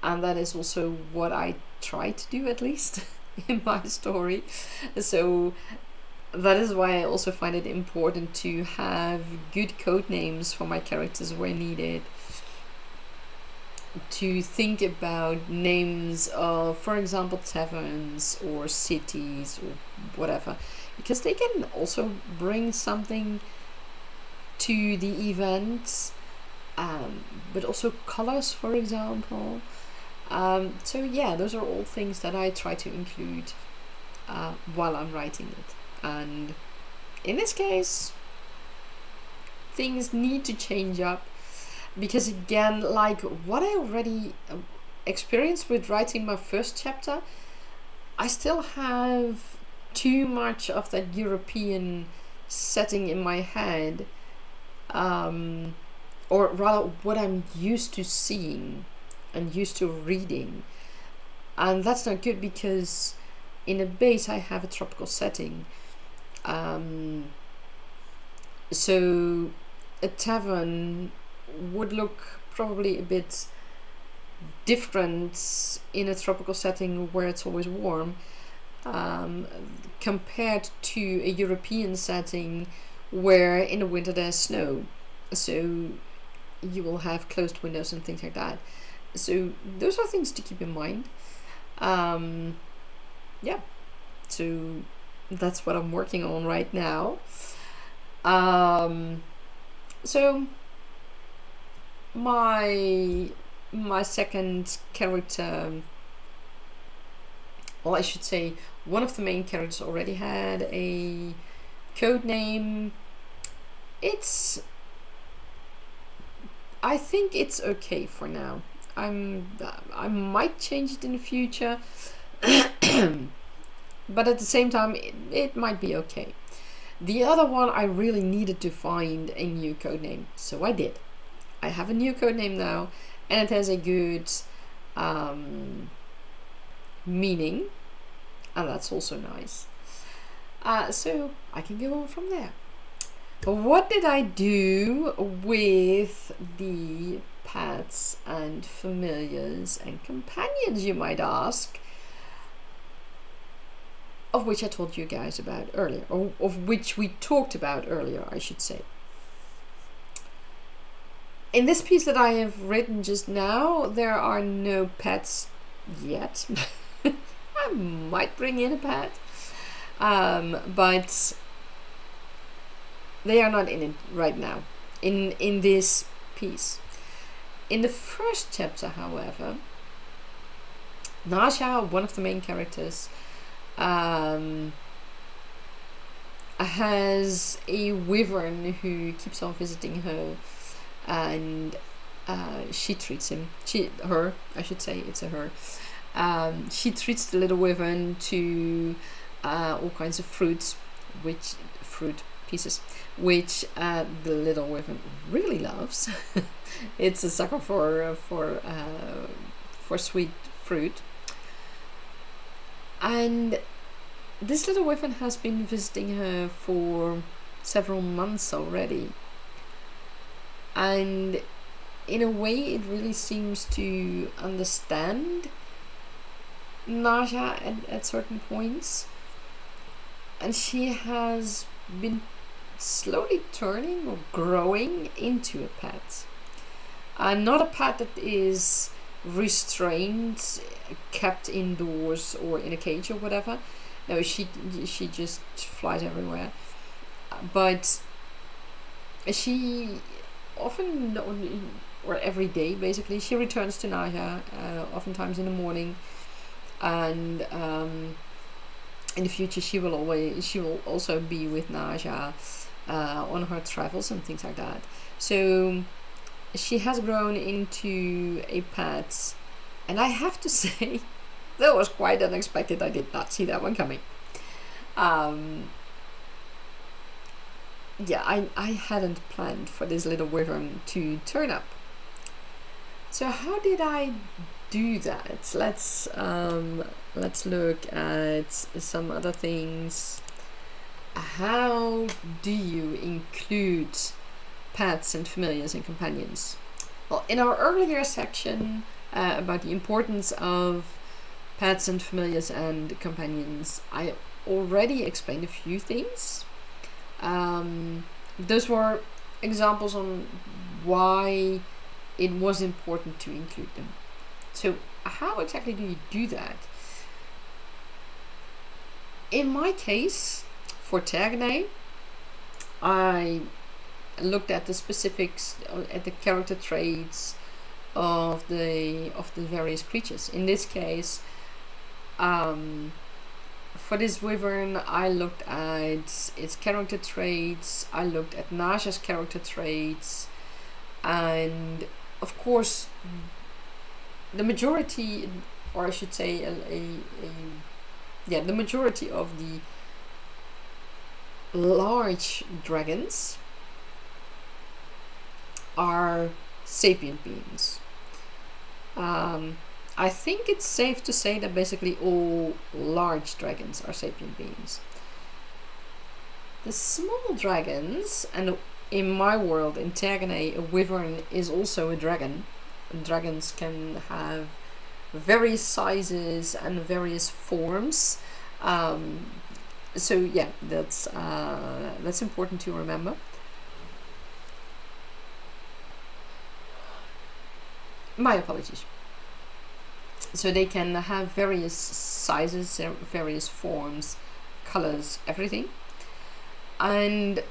and that is also what I try to do, at least in my story. So that is why I also find it important to have good code names for my characters where needed, to think about names of, for example, taverns or cities or whatever, because they can also bring something to the events, but also colors, for example. So yeah, those are all things that I try to include while I'm writing it. And in this case, things need to change up, because again, like what I already experienced with writing my first chapter, I still have too much of that European setting in my head, or rather what I'm used to seeing and used to reading. And that's not good, because in a base I have a tropical setting. So a tavern would look probably a bit different in a tropical setting where it's always warm, compared to a European setting where in the winter there's snow. So you will have closed windows and things like that. So those are things to keep in mind. Yeah, so that's what I'm working on right now. So my second character, well, I should say one of the main characters already had a code name. I think it's okay for now. I might change it in the future, but at the same time, it might be okay. The other one, I really needed to find a new codename, so I did. I have a new codename now, and it has a good meaning, and that's also nice. So I can go on from there. What did I do with the pets and familiars and companions, you might ask? Of which I told you guys about earlier, or of which we talked about earlier, I should say. In this piece that I have written just now, there are no pets yet. I might bring in a pet, but they are not in it right now, in this piece. In the first chapter, however, Nasha, one of the main characters, has a wyvern who keeps on visiting her, and she treats him, I should say, it's a her. She treats the little wyvern to all kinds of fruit pieces, which the little wyvern really loves. It's a sucker for sweet fruit. And this little wyvern has been visiting her for several months already. And in a way, it really seems to understand Naja at certain points. And she has been slowly turning or growing into a pet. Not a pet that is restrained, kept indoors or in a cage or whatever. No, she just flies everywhere. But she often, or every day basically, she returns to Naja, oftentimes in the morning, and in the future she will also be with Naja on her travels and things like that. So she has grown into a pet, and I have to say that was quite unexpected. I did not see that one coming. Yeah, I hadn't planned for this little wyvern to turn up. So how did I do that, let's look at some other things. How do you include pets and familiars and companions? Well, in our earlier section about the importance of pets and familiars and companions, I already explained a few things. Those were examples on why it was important to include them. So how exactly do you do that? In my case, for Tergene, I looked at the specifics, at the character traits of the various creatures. In this case, for this wyvern, I looked at its character traits, I looked at Naja's character traits, and of course the majority, or I should say the majority of the large dragons are sapient beings. I think it's safe to say that basically all large dragons are sapient beings. The small dragons, and in my world, in Tergene, a wyvern is also a dragon. Dragons can have various sizes and various forms. So yeah, that's important to remember. My apologies. So they can have various sizes, various forms, colors, everything. And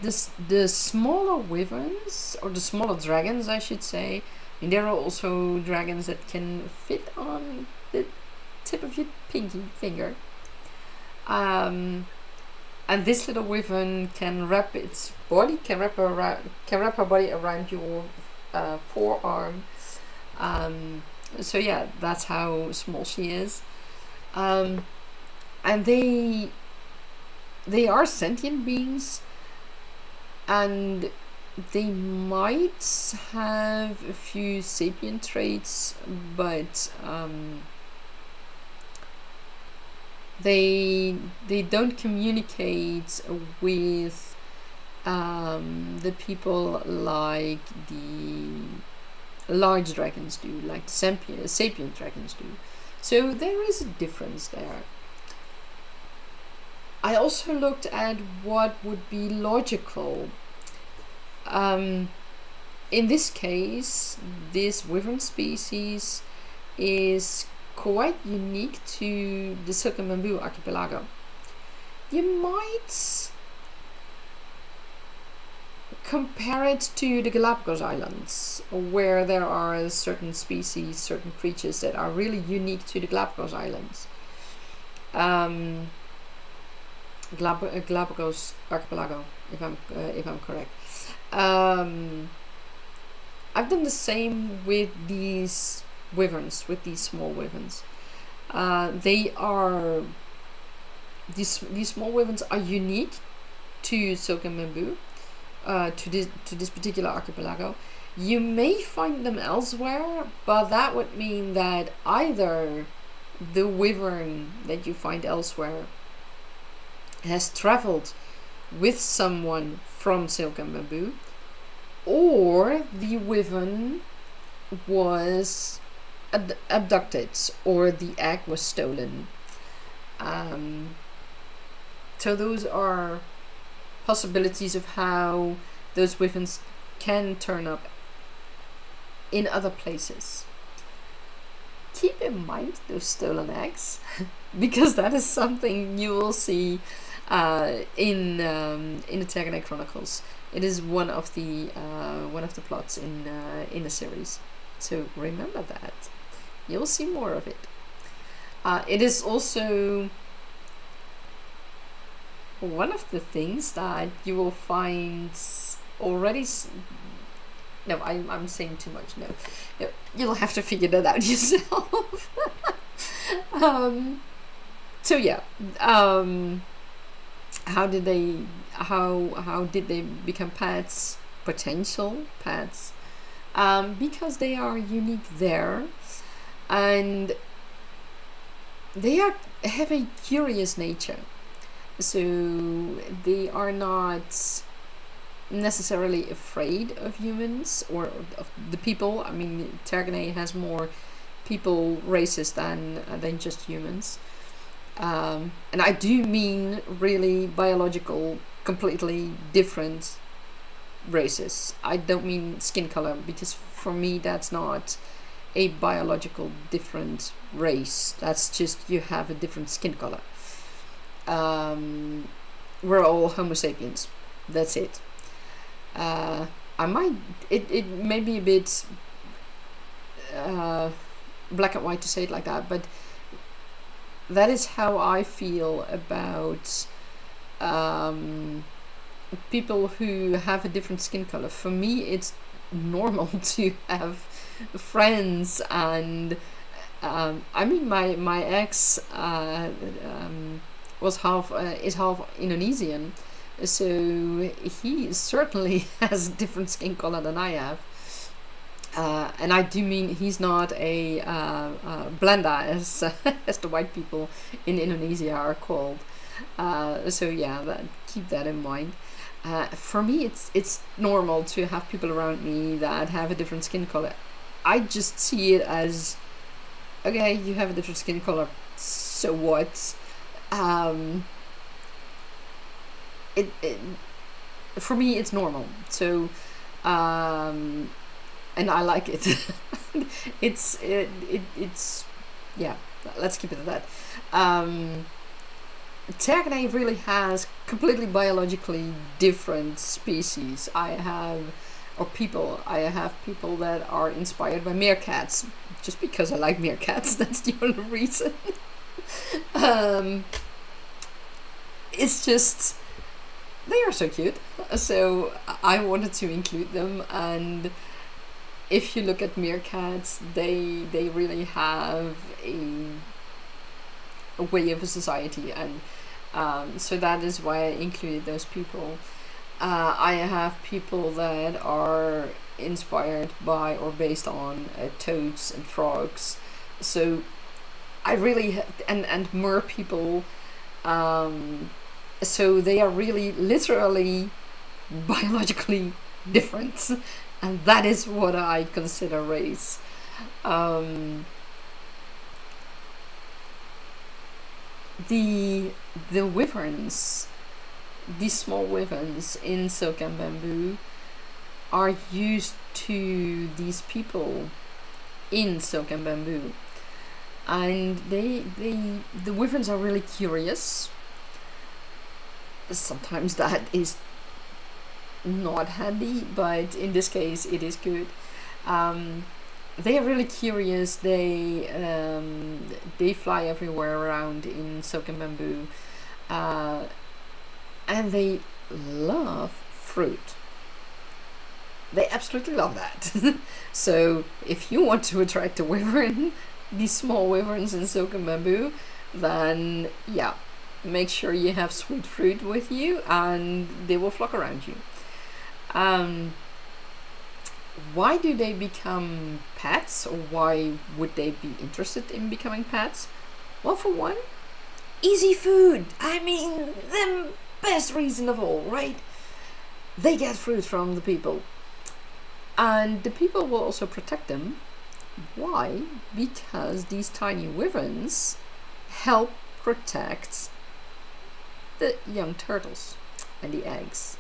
the smaller wyverns, or the smaller dragons I should say, I mean, there are also dragons that can fit on the tip of your pinky finger. And this little wyvern can wrap its body, can wrap her body around your forearm. So yeah, that's how small she is. And they are sentient beings, and they might have a few sapient traits, but they don't communicate with the people like the large dragons do, like the sapient dragons do. So there is a difference there. I also looked at what would be logical. In this case, this wyvern species is quite unique to the Silken Bamboo archipelago. You might compare it to the Galapagos Islands, where there are certain species, certain creatures that are really unique to the Galapagos Islands. Galapagos archipelago, if I'm correct. I've done the same with these wyverns, with these small wyverns. These small wyverns are unique to Silken Bamboo, to this particular archipelago. You may find them elsewhere, but that would mean that either the wyvern that you find elsewhere has traveled with someone from Silken Bamboo, or the wyvern was abducted, or the egg was stolen. So those are possibilities of how those wyverns can turn up in other places. Keep in mind those stolen eggs, because that is something you will see in the Tergene Chronicles. It is one of the plots in the series. So remember that. You'll see more of it. It is also one of the things that you will find already. No, I'm saying too much. No, you'll have to figure that out yourself. So yeah, how did they become pets? Potential pets. because they are unique there, and have a curious nature. So they are not necessarily afraid of humans or of the people. I mean, Tergane has more people races than just humans. And I do mean really biological, completely different races. I don't mean skin color, because for me that's not a biological different race. That's just you have a different skin color. We're all Homo sapiens. That's it. I might. It may be a bit black and white to say it like that, but that is how I feel about people who have a different skin color. For me, it's normal to have friends, and I mean, my ex was half is half Indonesian, so he certainly has a different skin color than I have. And I do mean he's not a blanda as as the white people in Indonesia are called. So yeah, keep that in mind. For me, it's normal to have people around me that have a different skin color. I just see it as, okay, you have a different skin color, so what? It for me it's normal. So and I like it. It's yeah. Let's keep it at that. Tergane really has completely biologically different species. I have people that are inspired by meerkats, just because I like meerkats. That's the only reason. It's just they are so cute. So I wanted to include them. And if you look at meerkats, they really have a way of a society, and so that is why I included those people. I have people that are inspired by or based on toads and frogs. So I really and mer people. So they are really literally biologically different, and that is what I consider race. The wyverns, these small wyverns in Silk and Bamboo, are used to these people in Silk and Bamboo, and the wyverns are really curious. Sometimes that is not handy, but in this case it is good. They are really curious. They fly everywhere around in Silk and Bamboo, and they love fruit. They absolutely love that. So if you want to attract a wyvern, these small wyverns in Silk and Bamboo, then yeah, make sure you have sweet fruit with you, and they will flock around you. Why do they become pets, or why would they be interested in becoming pets? Well, for one, easy food. I mean, the best reason of all, right? They get fruit from the people, and the people will also protect them. Why? Because these tiny wyverns help protect the young turtles and the eggs.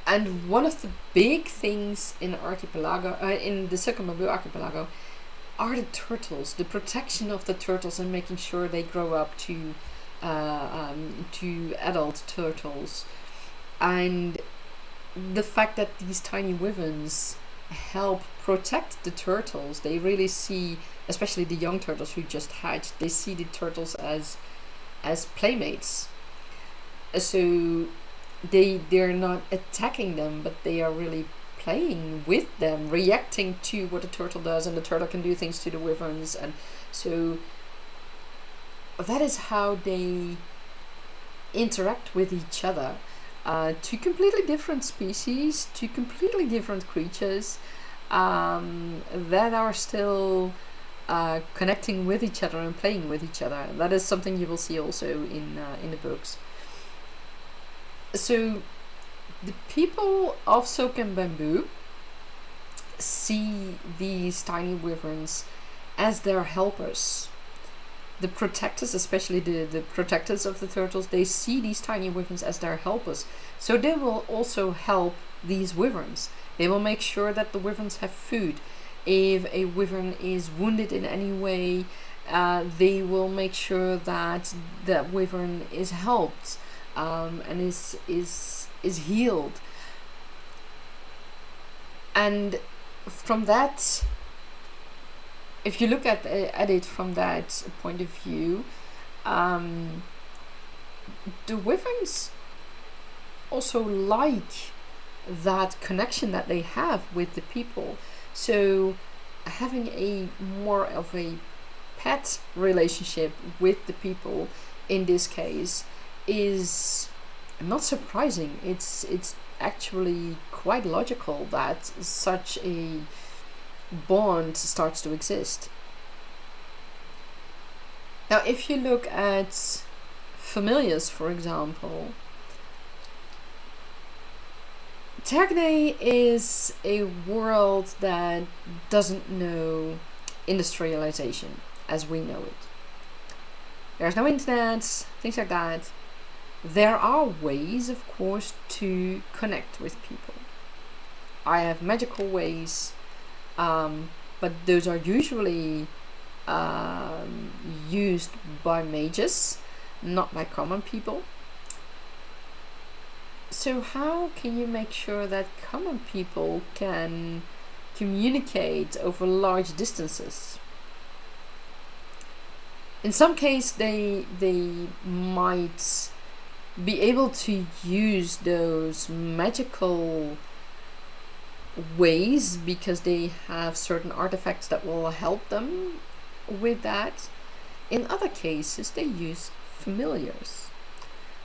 And one of the big things in archipelago, in the Silk and Bamboo archipelago, are the turtles. The protection of the turtles and making sure they grow up to adult turtles, and the fact that these tiny wyverns help protect the turtles. They really see, especially the young turtles who just hatched, they see the turtles as playmates. So they're not attacking them, but they are really playing with them, reacting to what the turtle does, and the turtle can do things to the wyverns, and so that is how they interact with each other. two completely different species, two completely different creatures that are still connecting with each other and playing with each other. That is something you will see also in the books. So the people of Silk and Bamboo see these tiny wyverns as their helpers. The protectors, especially the protectors of the turtles, they see these tiny wyverns as their helpers. So they will also help these wyverns. They will make sure that the wyverns have food. If a wyvern is wounded in any way, they will make sure that that wyvern is helped and is healed. And from that, if you look at it from that point of view, the wyverns also like that connection that they have with the people. So having a more of a pet relationship with the people in this case is not surprising. It's actually quite logical that such a bond starts to exist. Now, if you look at familiars, for example, Tergne is a world that doesn't know industrialization as we know it. There's no internet, things like that. There are ways, of course, to connect with people. I have magical ways, but those are usually used by mages, not by common people. So how can you make sure that common people can communicate over large distances? In some case, they might be able to use those magical ways because they have certain artifacts that will help them with that. In other cases, they use familiars.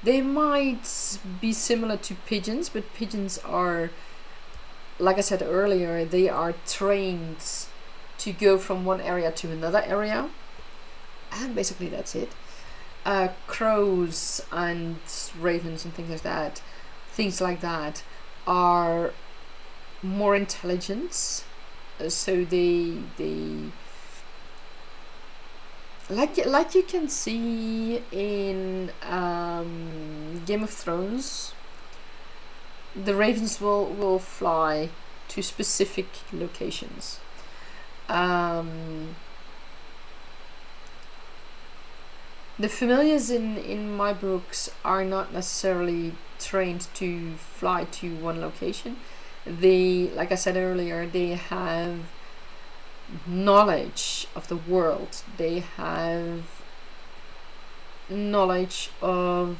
They might be similar to pigeons, but pigeons are, like I said earlier, they are trained to go from one area to another area, and basically that's it. Crows and ravens and things like that are more intelligent, so they like you can see in Game of Thrones, the ravens will fly to specific locations. The familiars in my books are not necessarily trained to fly to one location. They, like I said earlier, they have knowledge of the world. They have knowledge of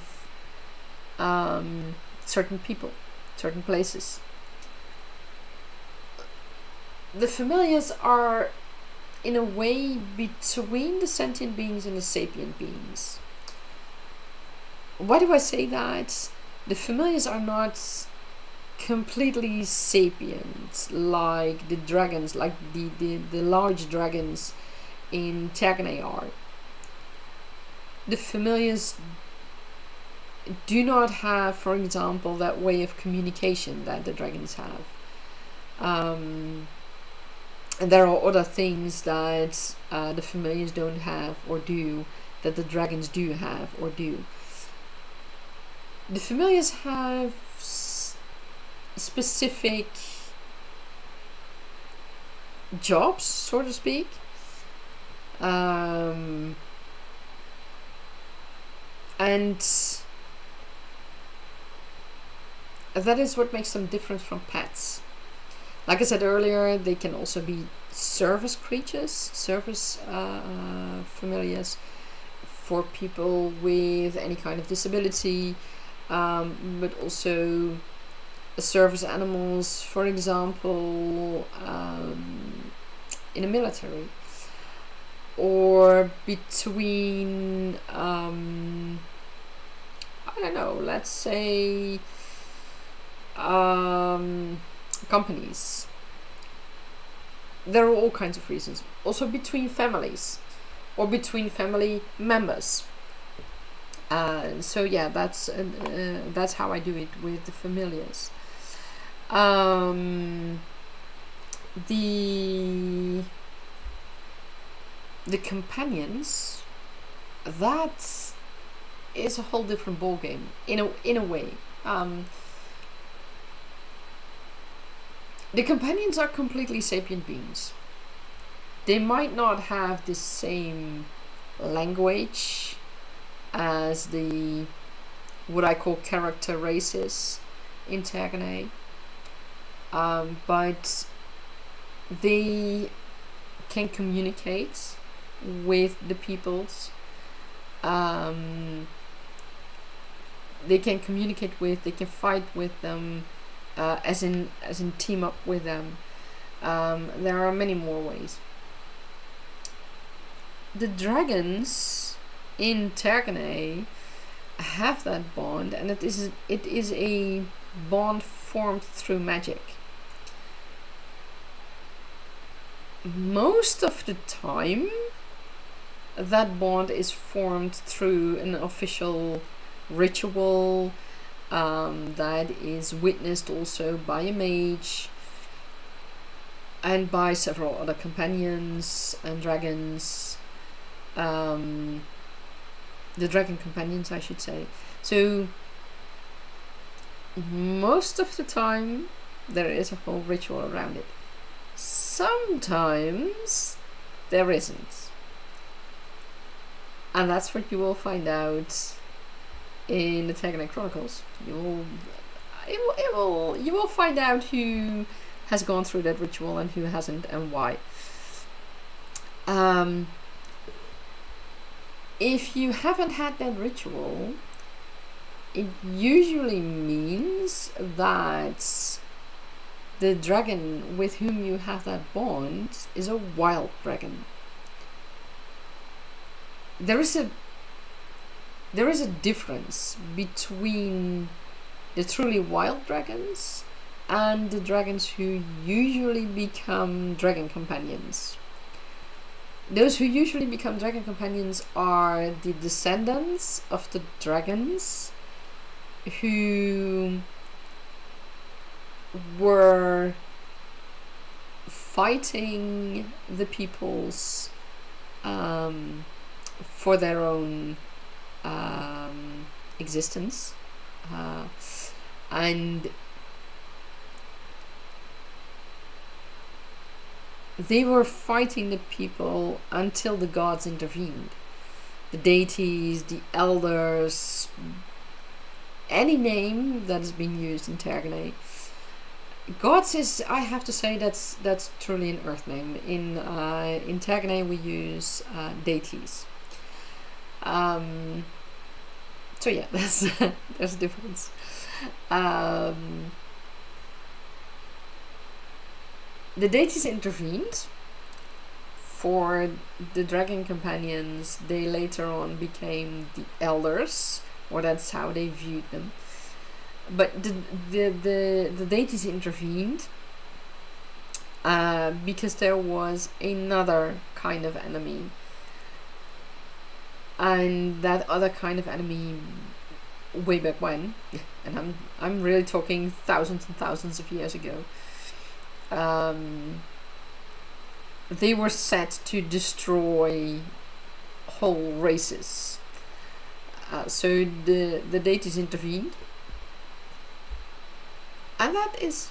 certain people, certain places. The familiars are in a way between the sentient beings and the sapient beings. Why do I say that? The familiars are not completely sapient like the dragons, like the large dragons in Tergne are. The familiars do not have, for example, that way of communication that the dragons have. And there are other things that the familiars don't have or do that the dragons do have or do. The familiars have specific jobs, so to speak. And that is what makes them different from pets. Like I said earlier, they can also be service creatures, service familiars for people with any kind of disability, but also service animals, for example, in the military, or between I don't know, let's say companies. There are all kinds of reasons. Also between families or between family members. So yeah, that's how I do it with the familiars. The companions, that is a whole different ball game in a way. The companions are completely sapient beings. They might not have the same language as the what I call character races in Tagone, but they can communicate with the peoples. They can communicate with, they can fight with them, as in team up with them. There are many more ways. The dragons in Tergane have that bond, and it is a bond formed through magic. Most of the time, that bond is formed through an official ritual that is witnessed also by a mage and by several other companions and dragons. The dragon companions, I should say. So most of the time there is a whole ritual around it. Sometimes there isn't, and that's what you will find out in the Tagone Chronicles. You will find out who has gone through that ritual and who hasn't, and why. If you haven't had that ritual, it usually means that the dragon with whom you have that bond is a wild dragon. There is a difference between the truly wild dragons and the dragons who usually become dragon companions. Those who usually become dragon companions are the descendants of the dragons who were fighting the peoples for their own existence, and they were fighting the people until the gods intervened. The deities, the elders, any name that has been used in Tergane. Gods is, I have to say, that's truly an earth name. In Tergane we use deities. So yeah, there's a difference. The deities intervened for the dragon companions. They later on became the elders, or that's how they viewed them. But the deities intervened because there was another kind of enemy, and that other kind of enemy, way back when, and I'm really talking thousands and thousands of years ago. They were set to destroy whole races. So the deities intervened, and that is,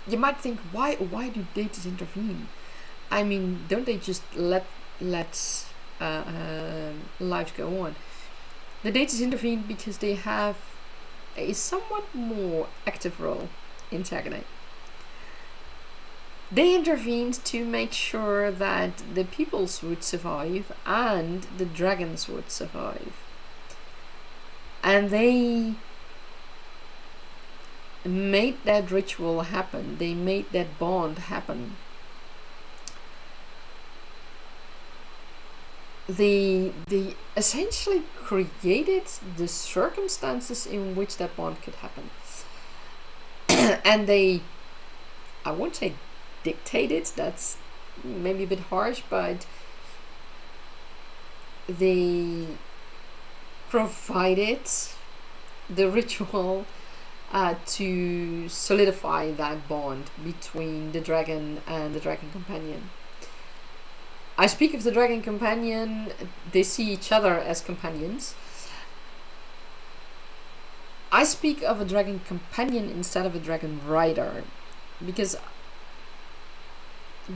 you might think, why do deities intervene? I mean, don't they just let lives go on? The deities intervene because they have a somewhat more active role in Tergane. They intervened to make sure that the peoples would survive and the dragons would survive. And they made that ritual happen. They made that bond happen. They essentially created the circumstances in which that bond could happen. and they, I won't say dictated, that's maybe a bit harsh, but they provided the ritual to solidify that bond between the dragon and the dragon companion. I speak of the dragon companion, they see each other as companions. I speak of a dragon companion instead of a dragon rider, because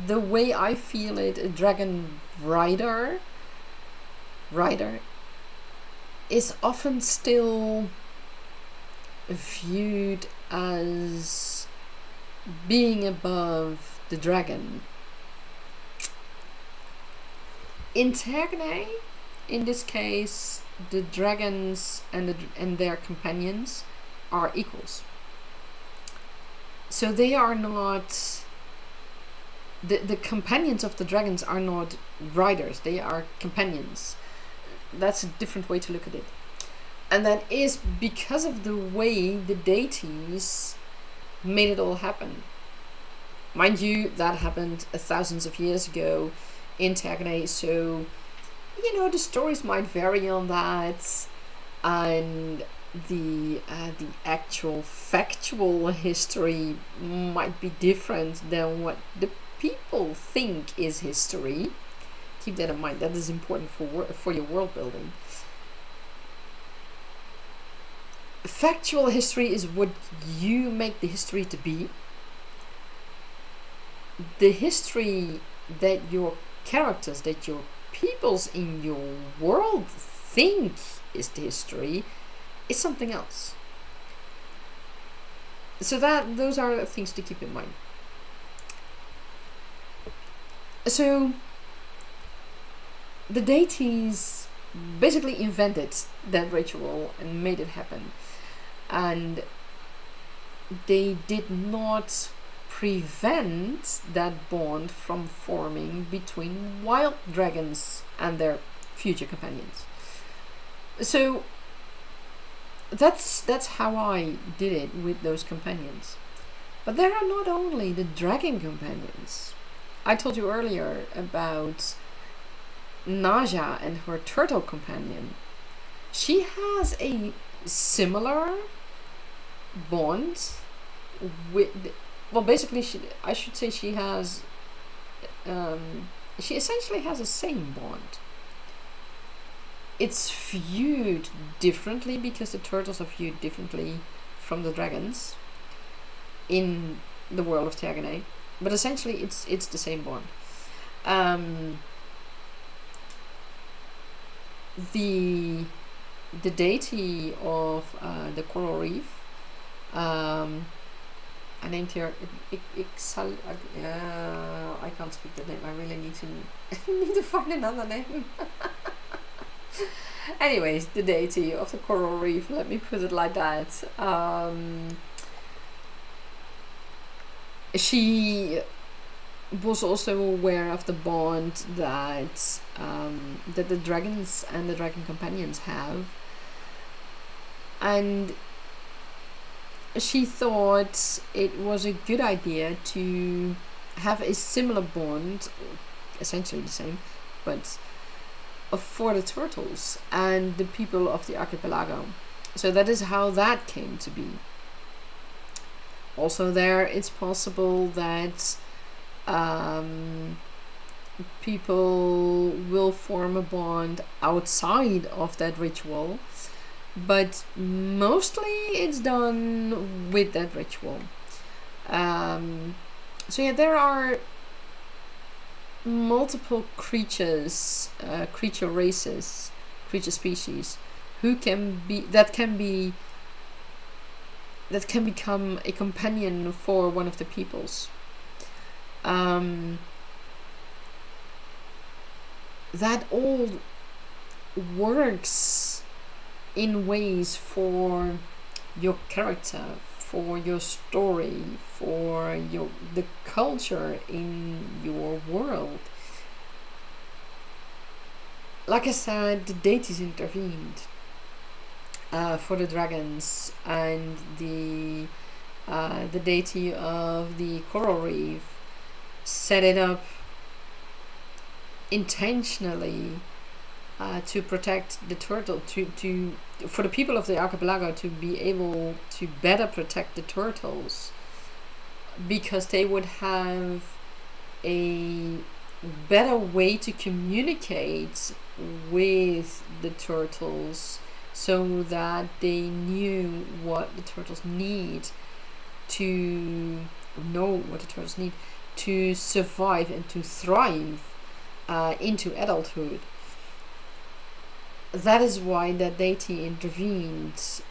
the way I feel it, a dragon rider is often still viewed as being above the dragon. In Tergne, in this case, the dragons and their companions are equals. So they are not, the companions of the dragons are not riders, they are companions. That's a different way to look at it. And that is because of the way the deities made it all happen. Mind you, that happened thousands of years ago in Tergne, so the stories might vary on that, and the actual factual history might be different than what the people think is history. Keep that in mind. That is important for your world building. Factual history is what you make the history to be. The history that your characters, that your peoples in your world think is the history, is something else. So those are things to keep in mind. So the deities basically invented that ritual and made it happen. And they did not prevent that bond from forming between wild dragons and their future companions. So that's how I did it with those companions. But there are not only the dragon companions. I told you earlier about Naja and her turtle companion. She has a similar bond with, well, basically I should say she has she essentially has the same bond. It's viewed differently because the turtles are viewed differently from the dragons in the world of Tergne, but essentially it's the same bond. The deity of the coral reef, I named here I can't speak the name. I really need to find another name. Anyways, the deity of the coral reef, let me put it like that. She was also aware of the bond that the dragons and the dragon companions have, and she thought it was a good idea to have a similar bond, essentially the same, but for the turtles and the people of the archipelago. So that is how that came to be. Also there, it's possible that people will form a bond outside of that ritual, but mostly it's done with that ritual. So yeah, there are multiple creatures, creature races, creature species who can become a companion for one of the peoples. That all works in ways for your character, for your story, for the culture in your world. Like I said, the deities intervened for the dragons, and the the deity of the coral reef, set it up intentionally to protect the turtle, to for the people of the archipelago to be able to better protect the turtles, because they would have a better way to communicate with the turtles, so that they knew what the turtles need to know what the turtles need to survive and to thrive into adulthood. That is why that deity intervened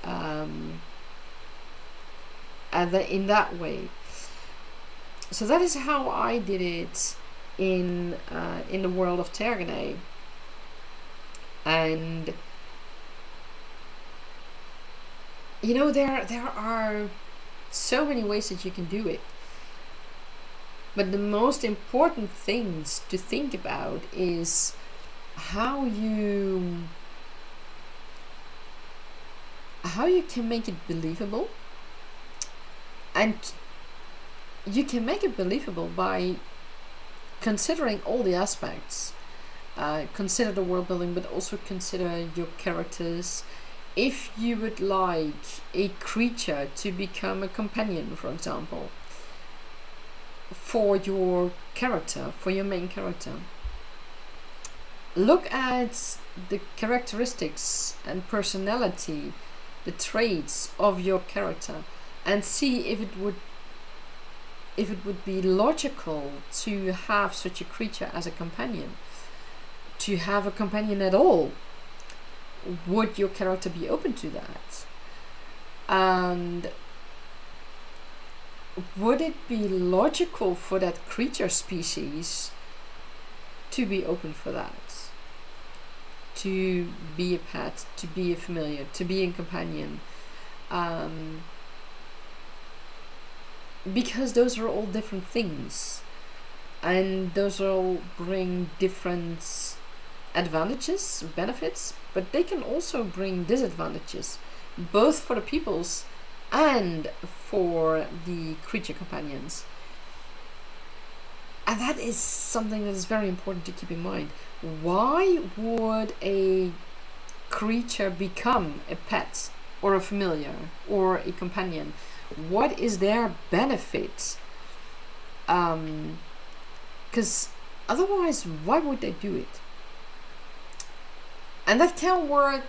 in that way. So that is how I did it in the world of Tergane. And you know, there are so many ways that you can do it, but the most important things to think about is how you can make it believable. And you can make it believable by considering all the aspects. Consider the world building, but also consider your characters. If you would like a creature to become a companion, for example, for your character, for your main character, look at the characteristics and personality, the traits of your character, and see if it would be logical to have such a creature as a companion, to have a companion at all. Would your character be open to that? And would it be logical for that creature species to be open for that? To be a pet, to be a familiar, to be a companion? Because those are all different things, and those all bring different advantages, benefits, but they can also bring disadvantages, both for the peoples and for the creature companions. And that is something that is very important to keep in mind. Why would a creature become a pet or a familiar or a companion? What is their benefit? Because otherwise, why would they do it? And that can work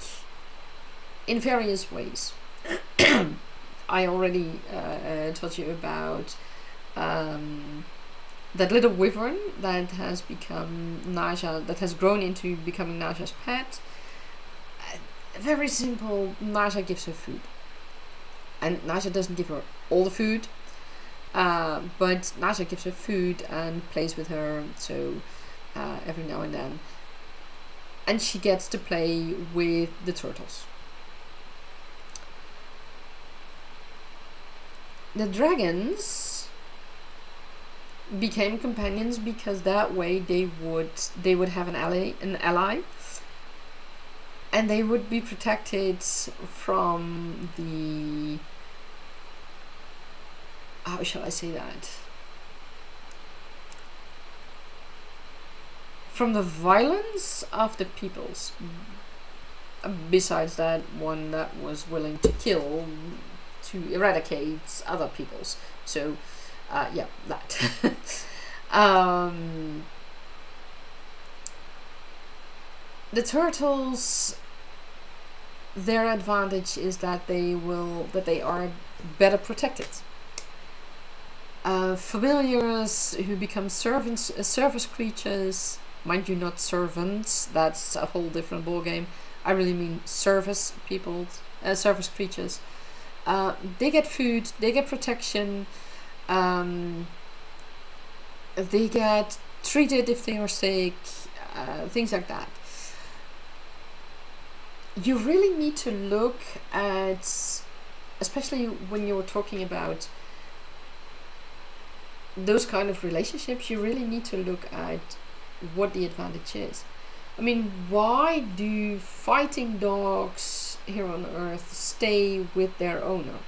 in various ways. I already told you about that little wyvern that has become Naja, that has grown into becoming Naja's pet. Very simple. Naja gives her food, and Naja doesn't give her all the food, but Naja gives her food and plays with her. So every now and then. And she gets to play with the turtles. The dragons became companions because that way they would have an ally, and they would be protected from the, how shall I say that? From the violence of the peoples. Besides that, one that was willing to kill, to eradicate other peoples. So, yeah, that. The turtles, their advantage is that they are better protected. Familiars who become servants, service creatures. Mind you, not servants. That's a whole different ballgame. I really mean service people, service creatures. They get food, they get protection, they get treated if they are sick, things like that. You really need to look at, especially when you're talking about those kind of relationships, you really need to look at what the advantage is. I mean, why do fighting dogs here on Earth stay with their owner?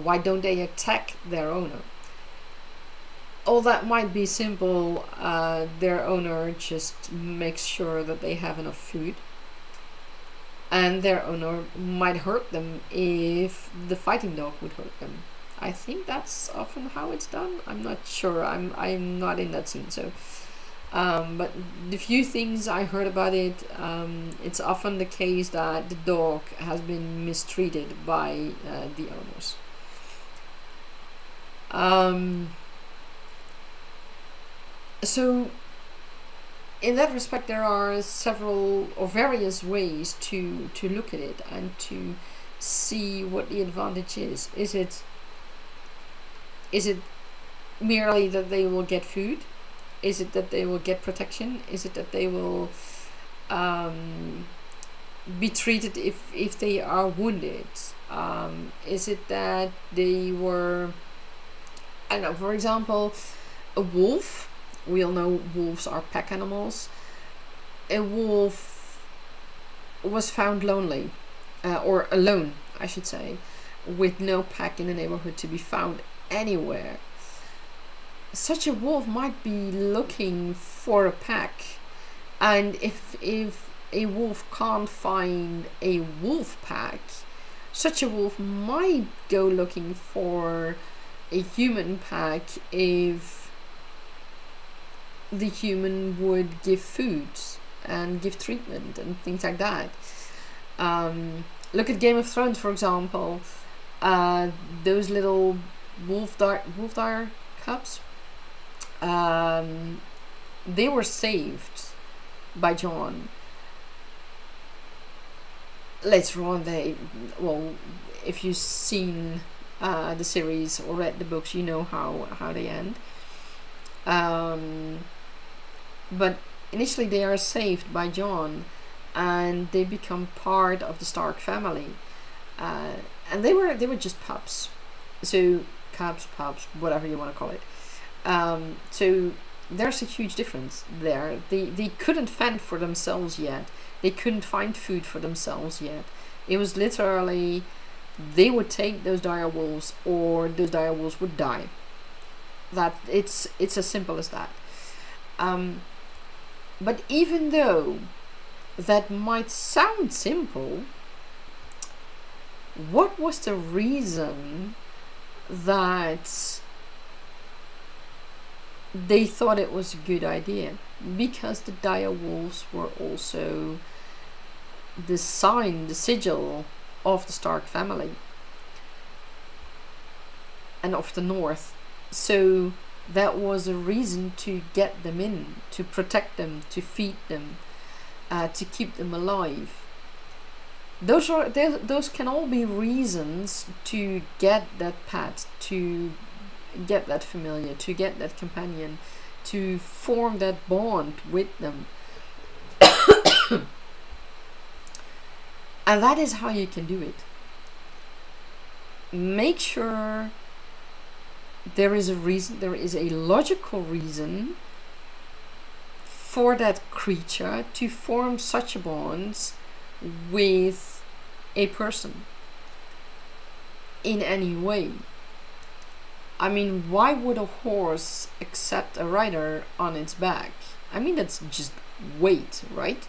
Why don't they attack their owner? All that might be simple. Their owner just makes sure that they have enough food, and their owner might hurt them if the fighting dog would hurt them. I think that's often how it's done. I'm not sure. I'm not in that scene, so. But the few things I heard about it, it's often the case that the dog has been mistreated by the owners. So in that respect, there are several or various ways to look at it and to see what the advantage is. Is it merely that they will get food? Is it that they will get protection? Is it that they will be treated if they are wounded? Is it that they were, I don't know, for example, a wolf? We all know wolves are pack animals. A wolf was found lonely, or alone, I should say, with no pack in the neighborhood to be found anywhere. Such a wolf might be looking for a pack, and if a wolf can't find a wolf pack, such a wolf might go looking for a human pack if the human would give food and give treatment and things like that. Look at Game of Thrones, for example. Those little wolf dire cubs. They were saved by Jon. Later on, if you've seen the series or read the books, you know how they end. But initially, they are saved by Jon, and they become part of the Stark family. And they were just pups, so cubs, pups, whatever you want to call it. So there's a huge difference there. They couldn't fend for themselves yet. They couldn't find food for themselves yet. It was literally they would take those dire wolves, or those dire wolves would die. That it's as simple as that. But even though that might sound simple, what was the reason that they thought it was a good idea? Because the dire wolves were also the sign, the sigil of the Stark family and of the North. So that was a reason to get them in, to protect them, to feed them, to keep them alive. Those can all be reasons to get that pet, to get that familiar, to get that companion, to form that bond with them. And that is how you can do it. Make sure there is a reason, there is a logical reason for that creature to form such a bond with a person in any way. I mean, why would a horse accept a rider on its back? I mean, that's just weight, right?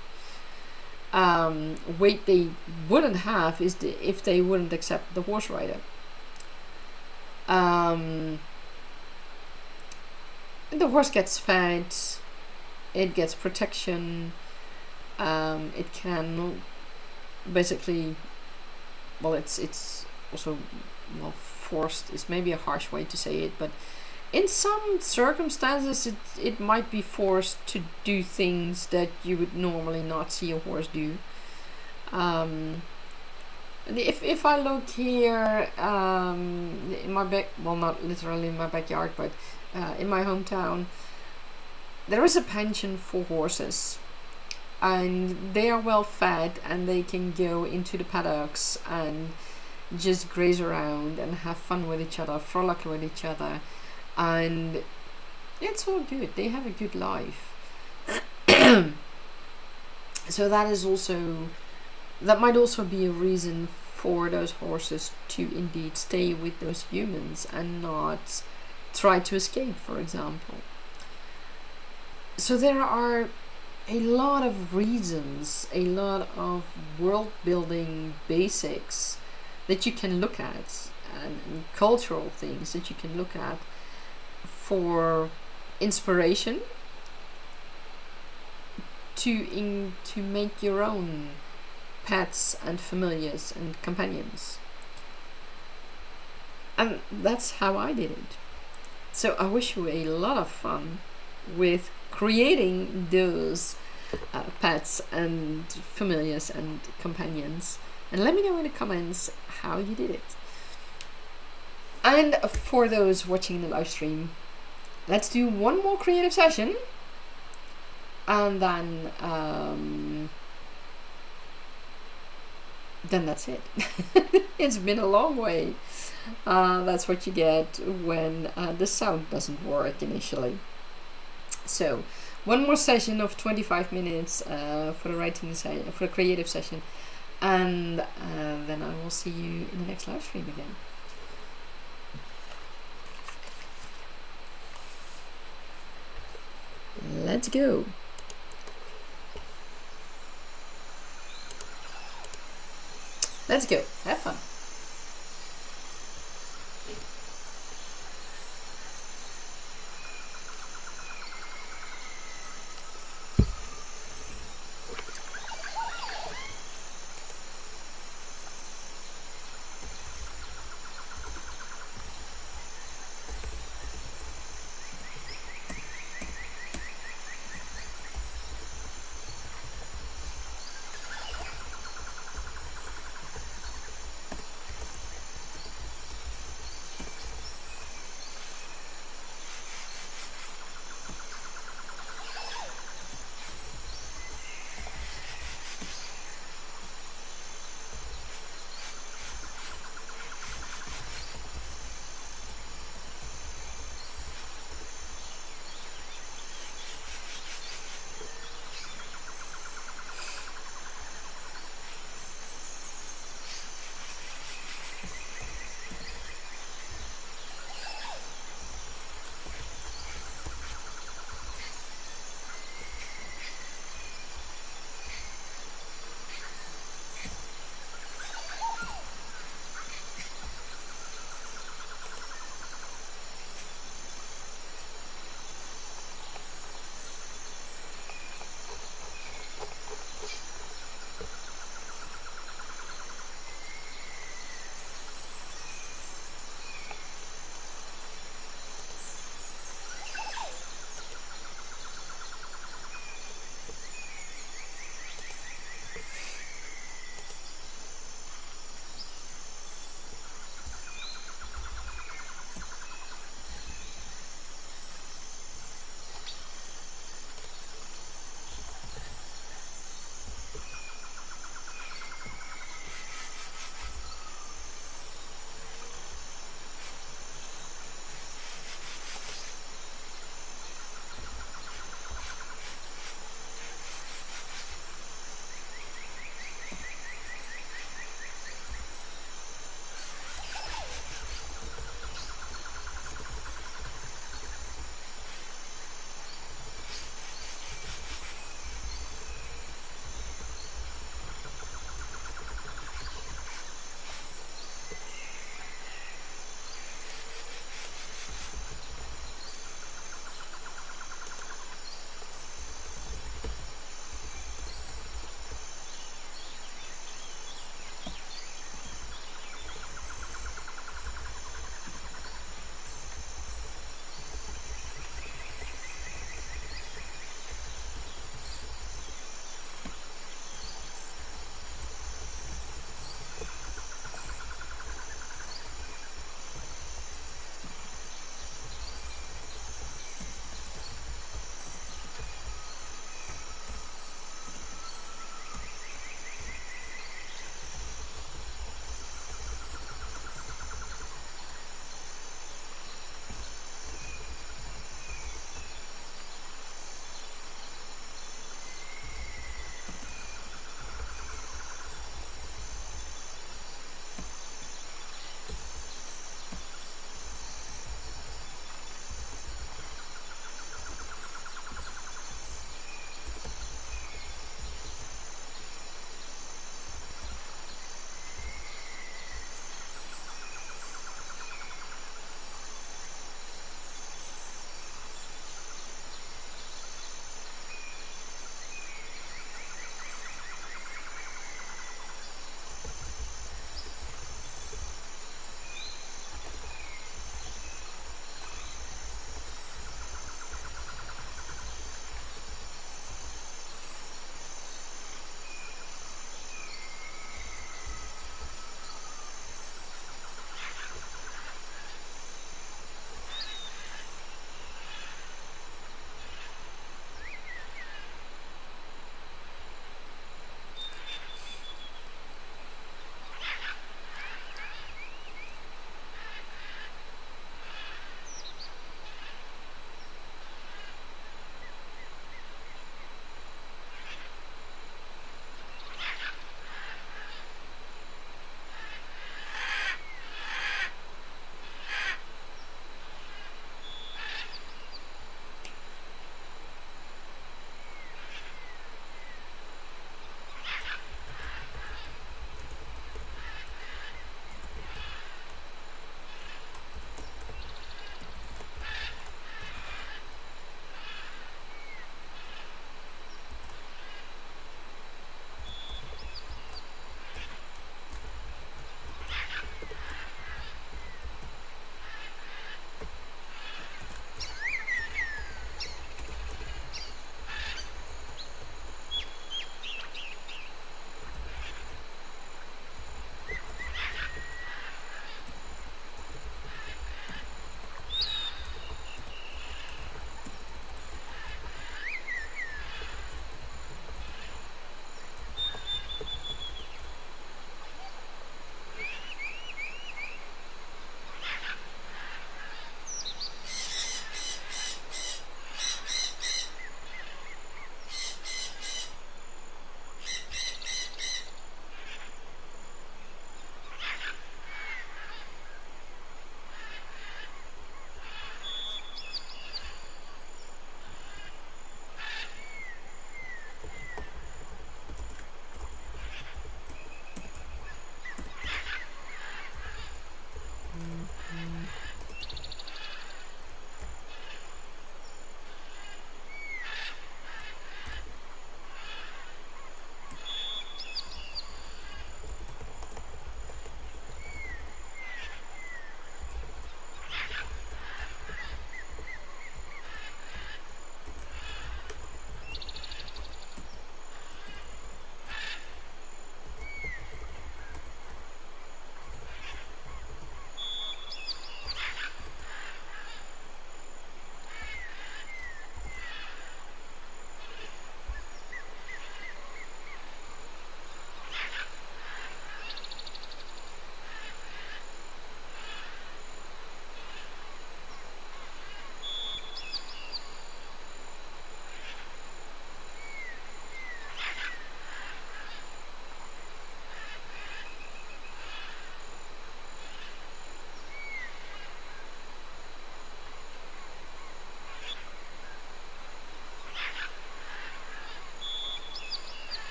Weight they wouldn't have is if they wouldn't accept the horse rider. The horse gets fed, it gets protection, it can basically, well, it's also, well, forced is maybe a harsh way to say it, but in some circumstances it might be forced to do things that you would normally not see a horse do. If I look here in my well, not literally in my backyard, but in my hometown, there is a pension for horses, and they are well fed, and they can go into the paddocks and just graze around and have fun with each other, frolic with each other, and it's all good. They have a good life. So that is also that might also be a reason for those horses to indeed stay with those humans and not try to escape, for example. So there are a lot of reasons, a lot of world building basics that you can look at, and cultural things that you can look at for inspiration to make your own pets and familiars and companions. And that's how I did it. So I wish you a lot of fun with creating those pets and familiars and companions, and let me know in the comments how you did it. And for those watching the live stream, let's do one more creative session, and then that's it. It's been a long way. That's what you get when the sound doesn't work initially. So one more session of 25 minutes for the writing for the creative session, and then I will see you in the next live stream again. Let's go. Let's go. Have fun.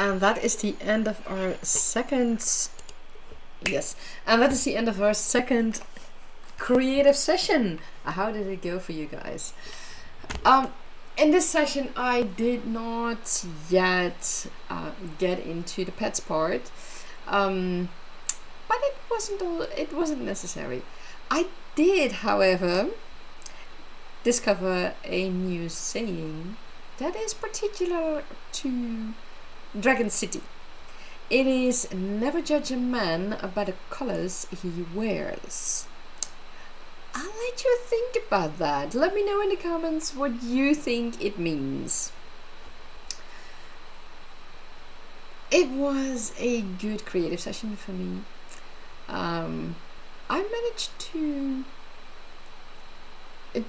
And that is the end of our second, yes, and that is the end of our second creative session. How did it go for you guys? In this session, I did not yet get into the pets part, but it wasn't necessary. I did, however, discover a new saying that is particular to Dragon City. It is never judge a man by the colors he wears. I'll let you think about that. Let me know in the comments what you think it means. It was a good creative session for me. I managed to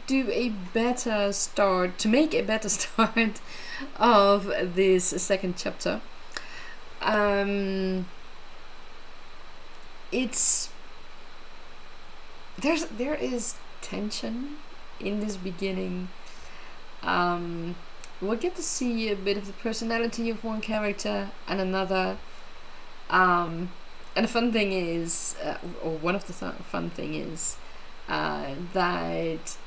do a better start, to make a better start of this second chapter. There is tension in this beginning. We'll get to see a bit of the personality of one character and another. And the fun thing is, or one of the fun thing is, that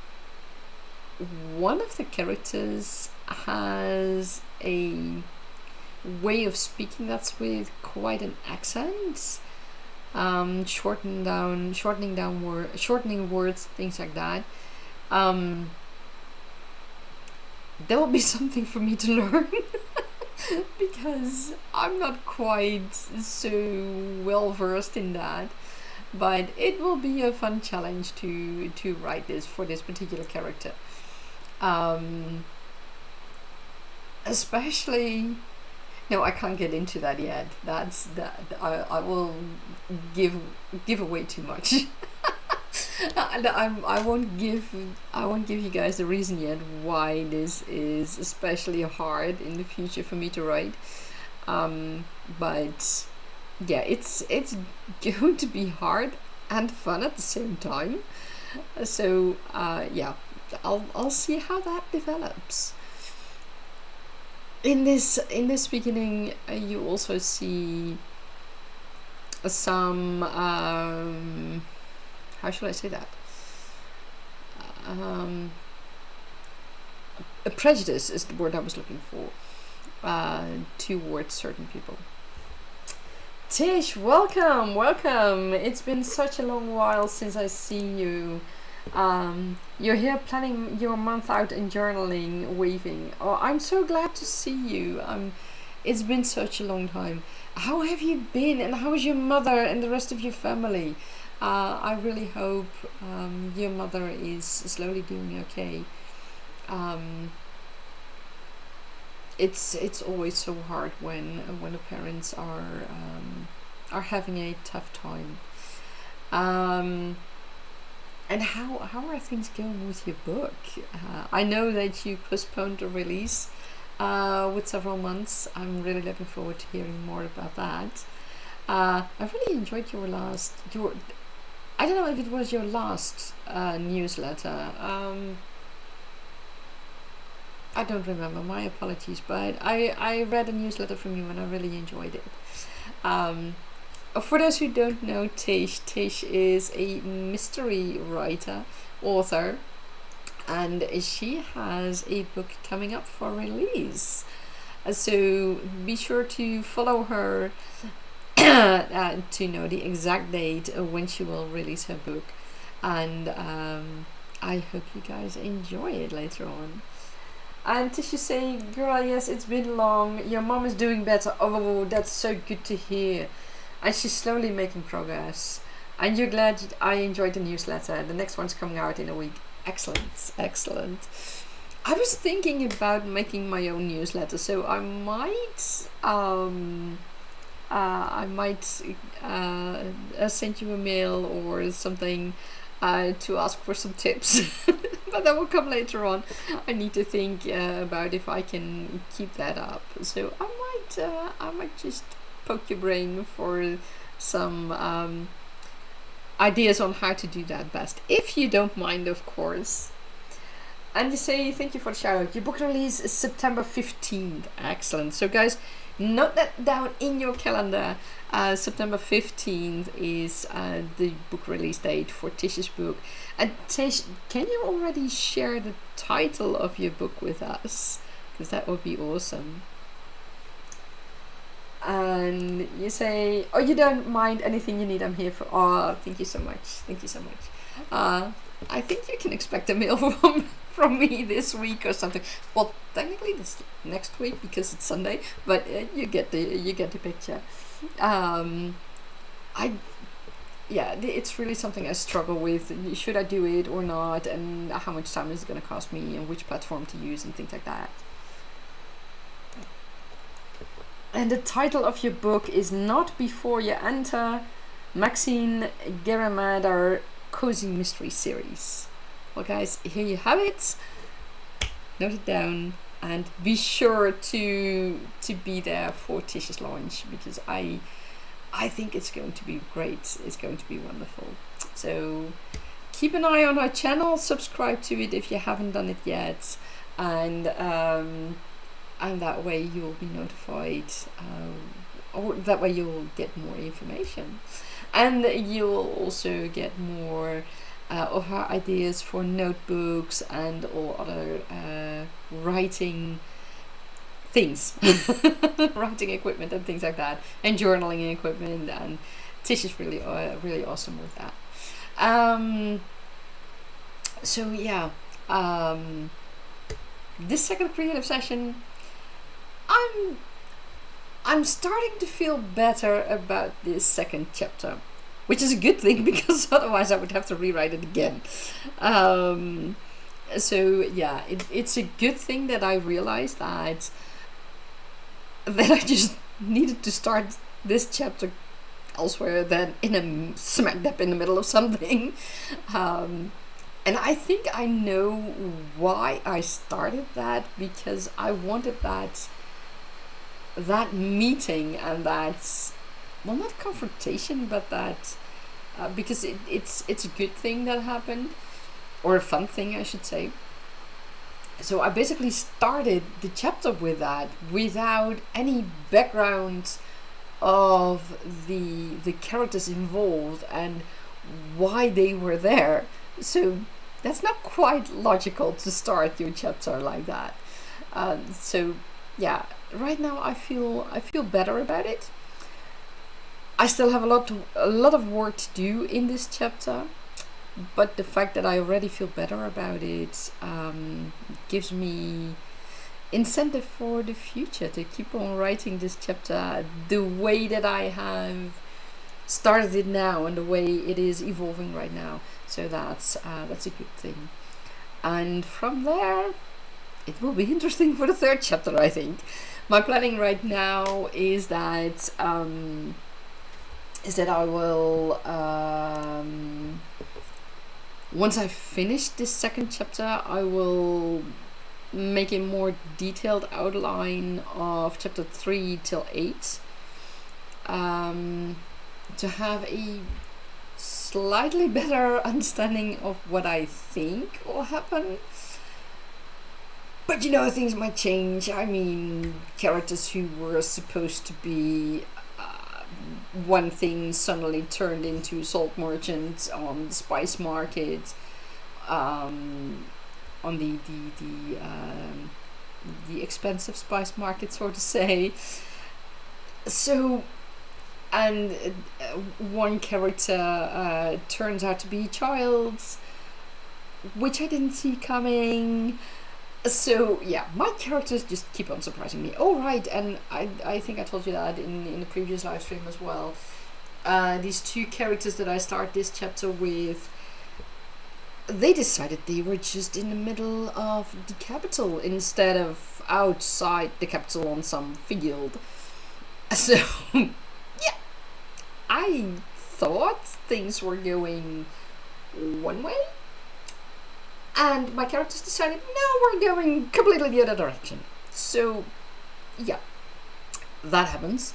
one of the characters has a way of speaking that's with quite an accent, shortening words, things like that. That will be something for me to learn because I'm not quite so well versed in that. But it will be a fun challenge to write this for this particular character. Especially, no, I can't get into that yet. I will give away too much. And I won't give you guys the reason yet why this is especially hard in the future for me to write. But yeah, it's going to be hard and fun at the same time. So yeah, I'll see how that develops. In this beginning, you also see some how should I say that? A prejudice is the word I was looking for towards certain people. Tish, welcome. It's been such a long while since I seen you. You're here planning your month out in journaling, weaving. Oh, I'm so glad to see you. It's been such a long time. How have you been, and how is your mother and the rest of your family? I really hope your mother is slowly doing okay. It's always so hard when the parents are having a tough time. And how are things going with your book? I know that you postponed the release with several months. I'm really looking forward to hearing more about that. I really enjoyed your I don't know if it was your last newsletter. I don't remember, my apologies, but I read a newsletter from you and I really enjoyed it. For those who don't know Tish is a mystery writer, author, and she has a book coming up for release. So be sure to follow her to know the exact date when she will release her book. And I hope you guys enjoy it later on. And Tish is saying, girl, yes, it's been long. Your mom is doing better. Oh, that's so good to hear. And she's slowly making progress. And you're glad I enjoyed the newsletter. The next one's coming out in a week. Excellent. I was thinking about making my own newsletter, so I might send you a mail or something to ask for some tips. But that will come later on. I need to think about if I can keep that up. So I might just poke your brain for some ideas on how to do that best, if you don't mind, of course. And you say thank you for the shout out. Your book release is September 15th. Excellent. So guys, note that down in your calendar. September 15th is the book release date for Tish's book. And Tish, can you already share the title of your book with us? Because that would be awesome. And you say, oh, you don't mind anything you need, I'm here for. Oh, thank you so much. Thank you so much. I think you can expect a mail from me this week or something. Well, technically this next week because it's Sunday, but you get the picture. It's really something I struggle with. Should I do it or not, and how much time is it going to cost me, and which platform to use, and things like that. And the title of your book is Not Before You Enter, Maxine Garamadar Cozy Mystery Series. Well, guys, here you have it. Note it down and be sure to be there for Tish's launch, because I think it's going to be great. It's going to be wonderful. So keep an eye on our channel, subscribe to it if you haven't done it yet, and that way you will be notified, or that way you'll get more information, and you'll also get more of her ideas for notebooks and all other writing things, writing equipment and things like that, and journaling equipment. And Tish is really really awesome with that. So yeah, this second creative session, I'm starting to feel better about this second chapter, which is a good thing because otherwise I would have to rewrite it again. So yeah, it's a good thing that I realized that I just needed to start this chapter elsewhere than in a smack dab in the middle of something. And I think I know why I started that, because I wanted that meeting and that, well, not confrontation, but that because it's a good thing that happened, or a fun thing I should say. So I basically started the chapter with that without any background of the characters involved and why they were there. So that's not quite logical to start your chapter like that. So yeah, right now I feel better about it. I still have a lot of work to do in this chapter, but the fact that I already feel better about it gives me incentive for the future to keep on writing this chapter the way that I have started it now and the way it is evolving right now. So that's a good thing. And from there, it will be interesting for the third chapter, I think. My planning right now is that I will, once I finish this second chapter, I will make a more detailed outline of chapter 3 till 8, to have a slightly better understanding of what I think will happen. But you know, things might change. I mean, characters who were supposed to be one thing suddenly turned into salt merchants on the spice market, on the expensive spice market, so to say. So, and one character turns out to be a child, which I didn't see coming. So yeah, my characters just keep on surprising me. Oh right, and I think I told you that in the previous live stream as well. These two characters that I start this chapter with, they decided they were just in the middle of the capital instead of outside the capital on some field. So yeah, I thought things were going one way, and my characters decided, no, we're going completely the other direction. So yeah, that happens.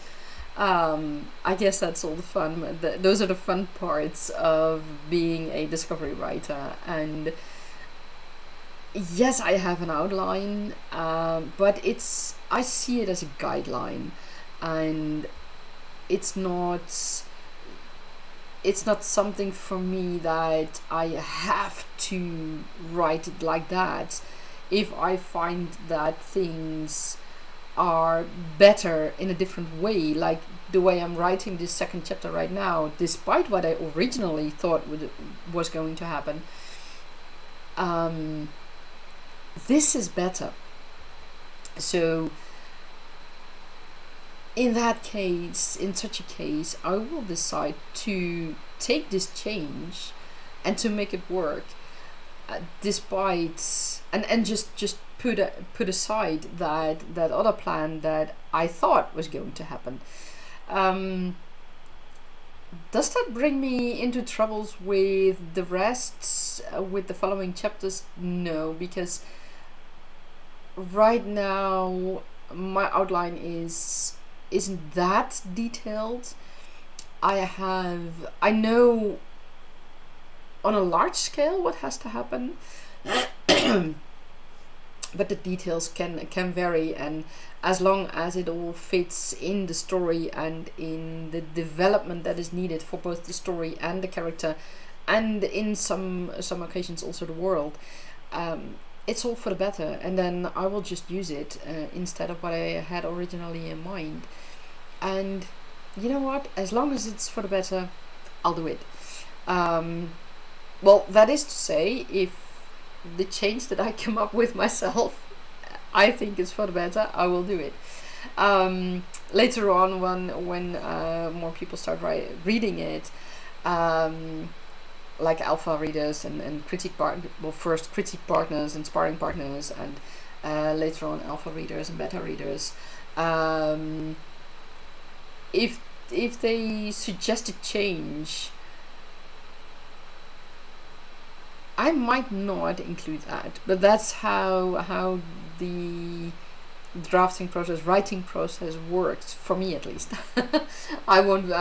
I guess that's all the fun. Those are the fun parts of being a discovery writer. And yes, I have an outline, but I see it as a guideline. and it's not something for me that I have to write it like that. If I find that things are better in a different way, like the way I'm writing this second chapter right now, despite what I originally thought was going to happen, this is better. So in such a case, I will decide to take this change and to make it work, despite and just put aside that other plan that I thought was going to happen. Does that bring me into troubles with the rest, with the following chapters? No, because right now my outline isn't that detailed. I know on a large scale what has to happen, but the details can vary, and as long as it all fits in the story and in the development that is needed for both the story and the character, and in some occasions also the world, it's all for the better, and then I will just use it instead of what I had originally in mind. And you know what, as long as it's for the better, I'll do it. Well, that is to say, if the change that I come up with myself I think is for the better, I will do it. Later on, when more people start reading it, like alpha readers and first critique partners and sparring partners, and later on alpha readers and beta readers, if they suggest a change, I might not include that, but that's how the drafting process, writing process works for me, at least. I won't.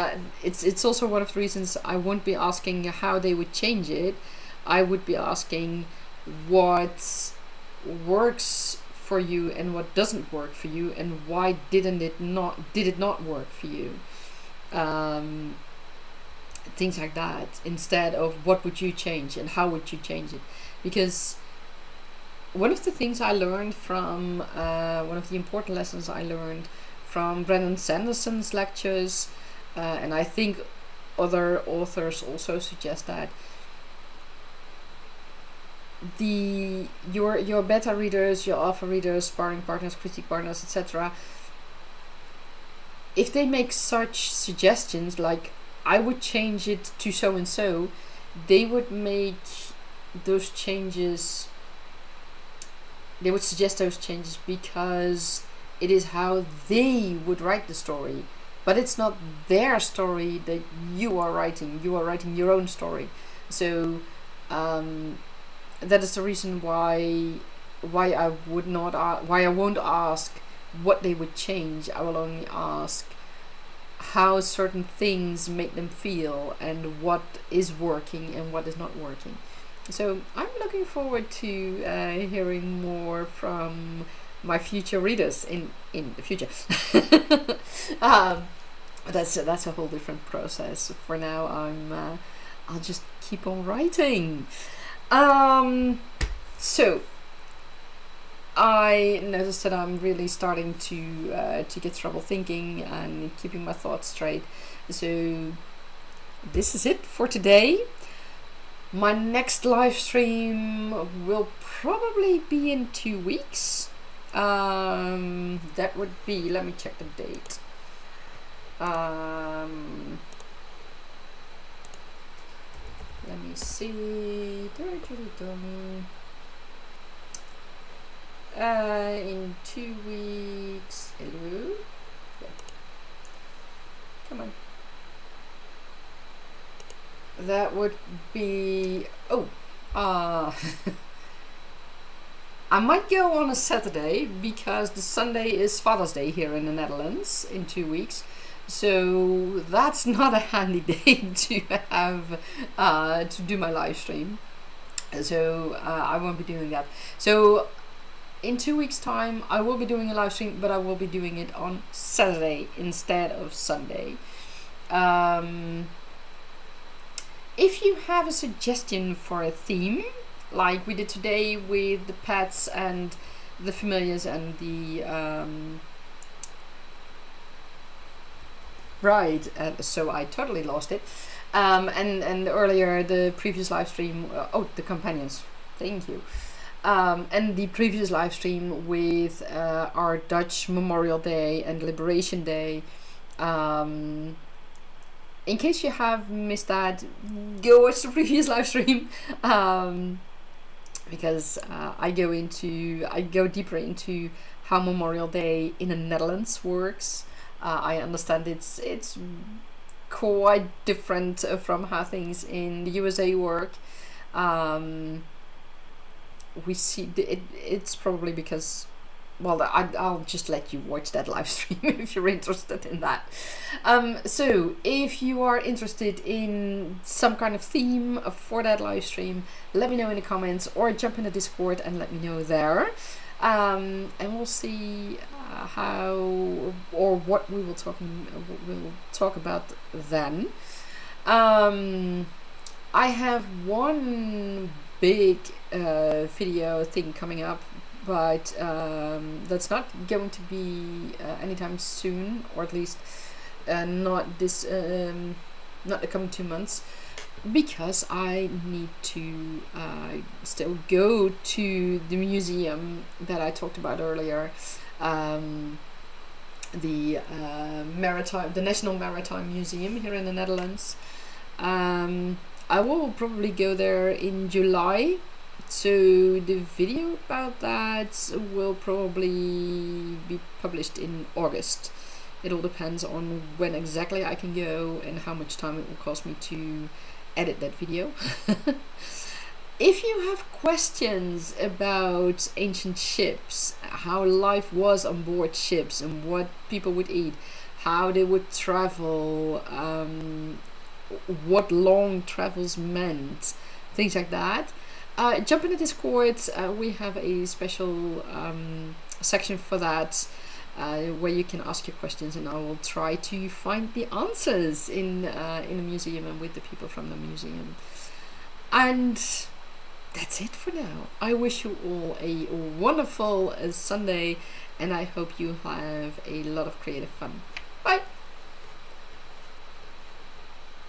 It's also one of the reasons I won't be asking how they would change it. I would be asking what works for you and what doesn't work for you, and why did it not work for you. Things like that, instead of what would you change and how would you change it. Because one of the things I learned from one of the important lessons I learned from Brandon Sanderson's lectures, and I think other authors also suggest that, your beta readers, your alpha readers, sparring partners, critique partners, etc., if they make such suggestions like, I would change it to so and so, they would make those changes, they would suggest those changes because it is how they would write the story, but it's not their story that you are writing. You are writing your own story. So that is the reason why I won't ask what they would change. I will only ask how certain things make them feel, and what is working and what is not working. So I'm looking forward to hearing more from my future readers in the future. That's a whole different process. For now, I'll just keep on writing. So I noticed that I'm really starting to get trouble thinking and keeping my thoughts straight. So this is it for today. My next live stream will probably be in 2 weeks. That would be, let me check the date. Let me see. In 2 weeks. Hello? Yeah. Come on. That would be, I might go on a Saturday, because the Sunday is Father's Day here in the Netherlands in 2 weeks. So that's not a handy day to have to do my live stream. So I won't be doing that. So in 2 weeks time I will be doing a live stream, but I will be doing it on Saturday instead of Sunday. If you have a suggestion for a theme, like we did today with the pets and the familiars and the so I totally lost it. And earlier the previous live stream, the companions, thank you. And the previous live stream with our Dutch Memorial Day and Liberation Day. In case you have missed that, go watch the previous live stream, because I go deeper into how Memorial Day in the Netherlands works. I understand it's quite different from how things in the USA work. We see it's probably because, well, I'll just let you watch that live stream if you're interested in that. So if you are interested in some kind of theme for that live stream, let me know in the comments or jump in the Discord and let me know there. And we'll see how or what we'll talk about then. I have one big video thing coming up, but that's not going to be anytime soon, or at least not this not the coming 2 months, because I need to still go to the museum that I talked about earlier, the National Maritime Museum here in the Netherlands. I will probably go there in July, so the video about that will probably be published in August. It all depends on when exactly I can go and how much time it will cost me to edit that video. If you have questions about ancient ships, how life was on board ships and what people would eat, how they would travel, what long travels meant, things like that, jump in the Discord. We have a special section for that, where you can ask your questions, and I will try to find the answers in the museum and with the people from the museum. And that's it for now. I wish you all a wonderful Sunday, and I hope you have a lot of creative fun. Bye!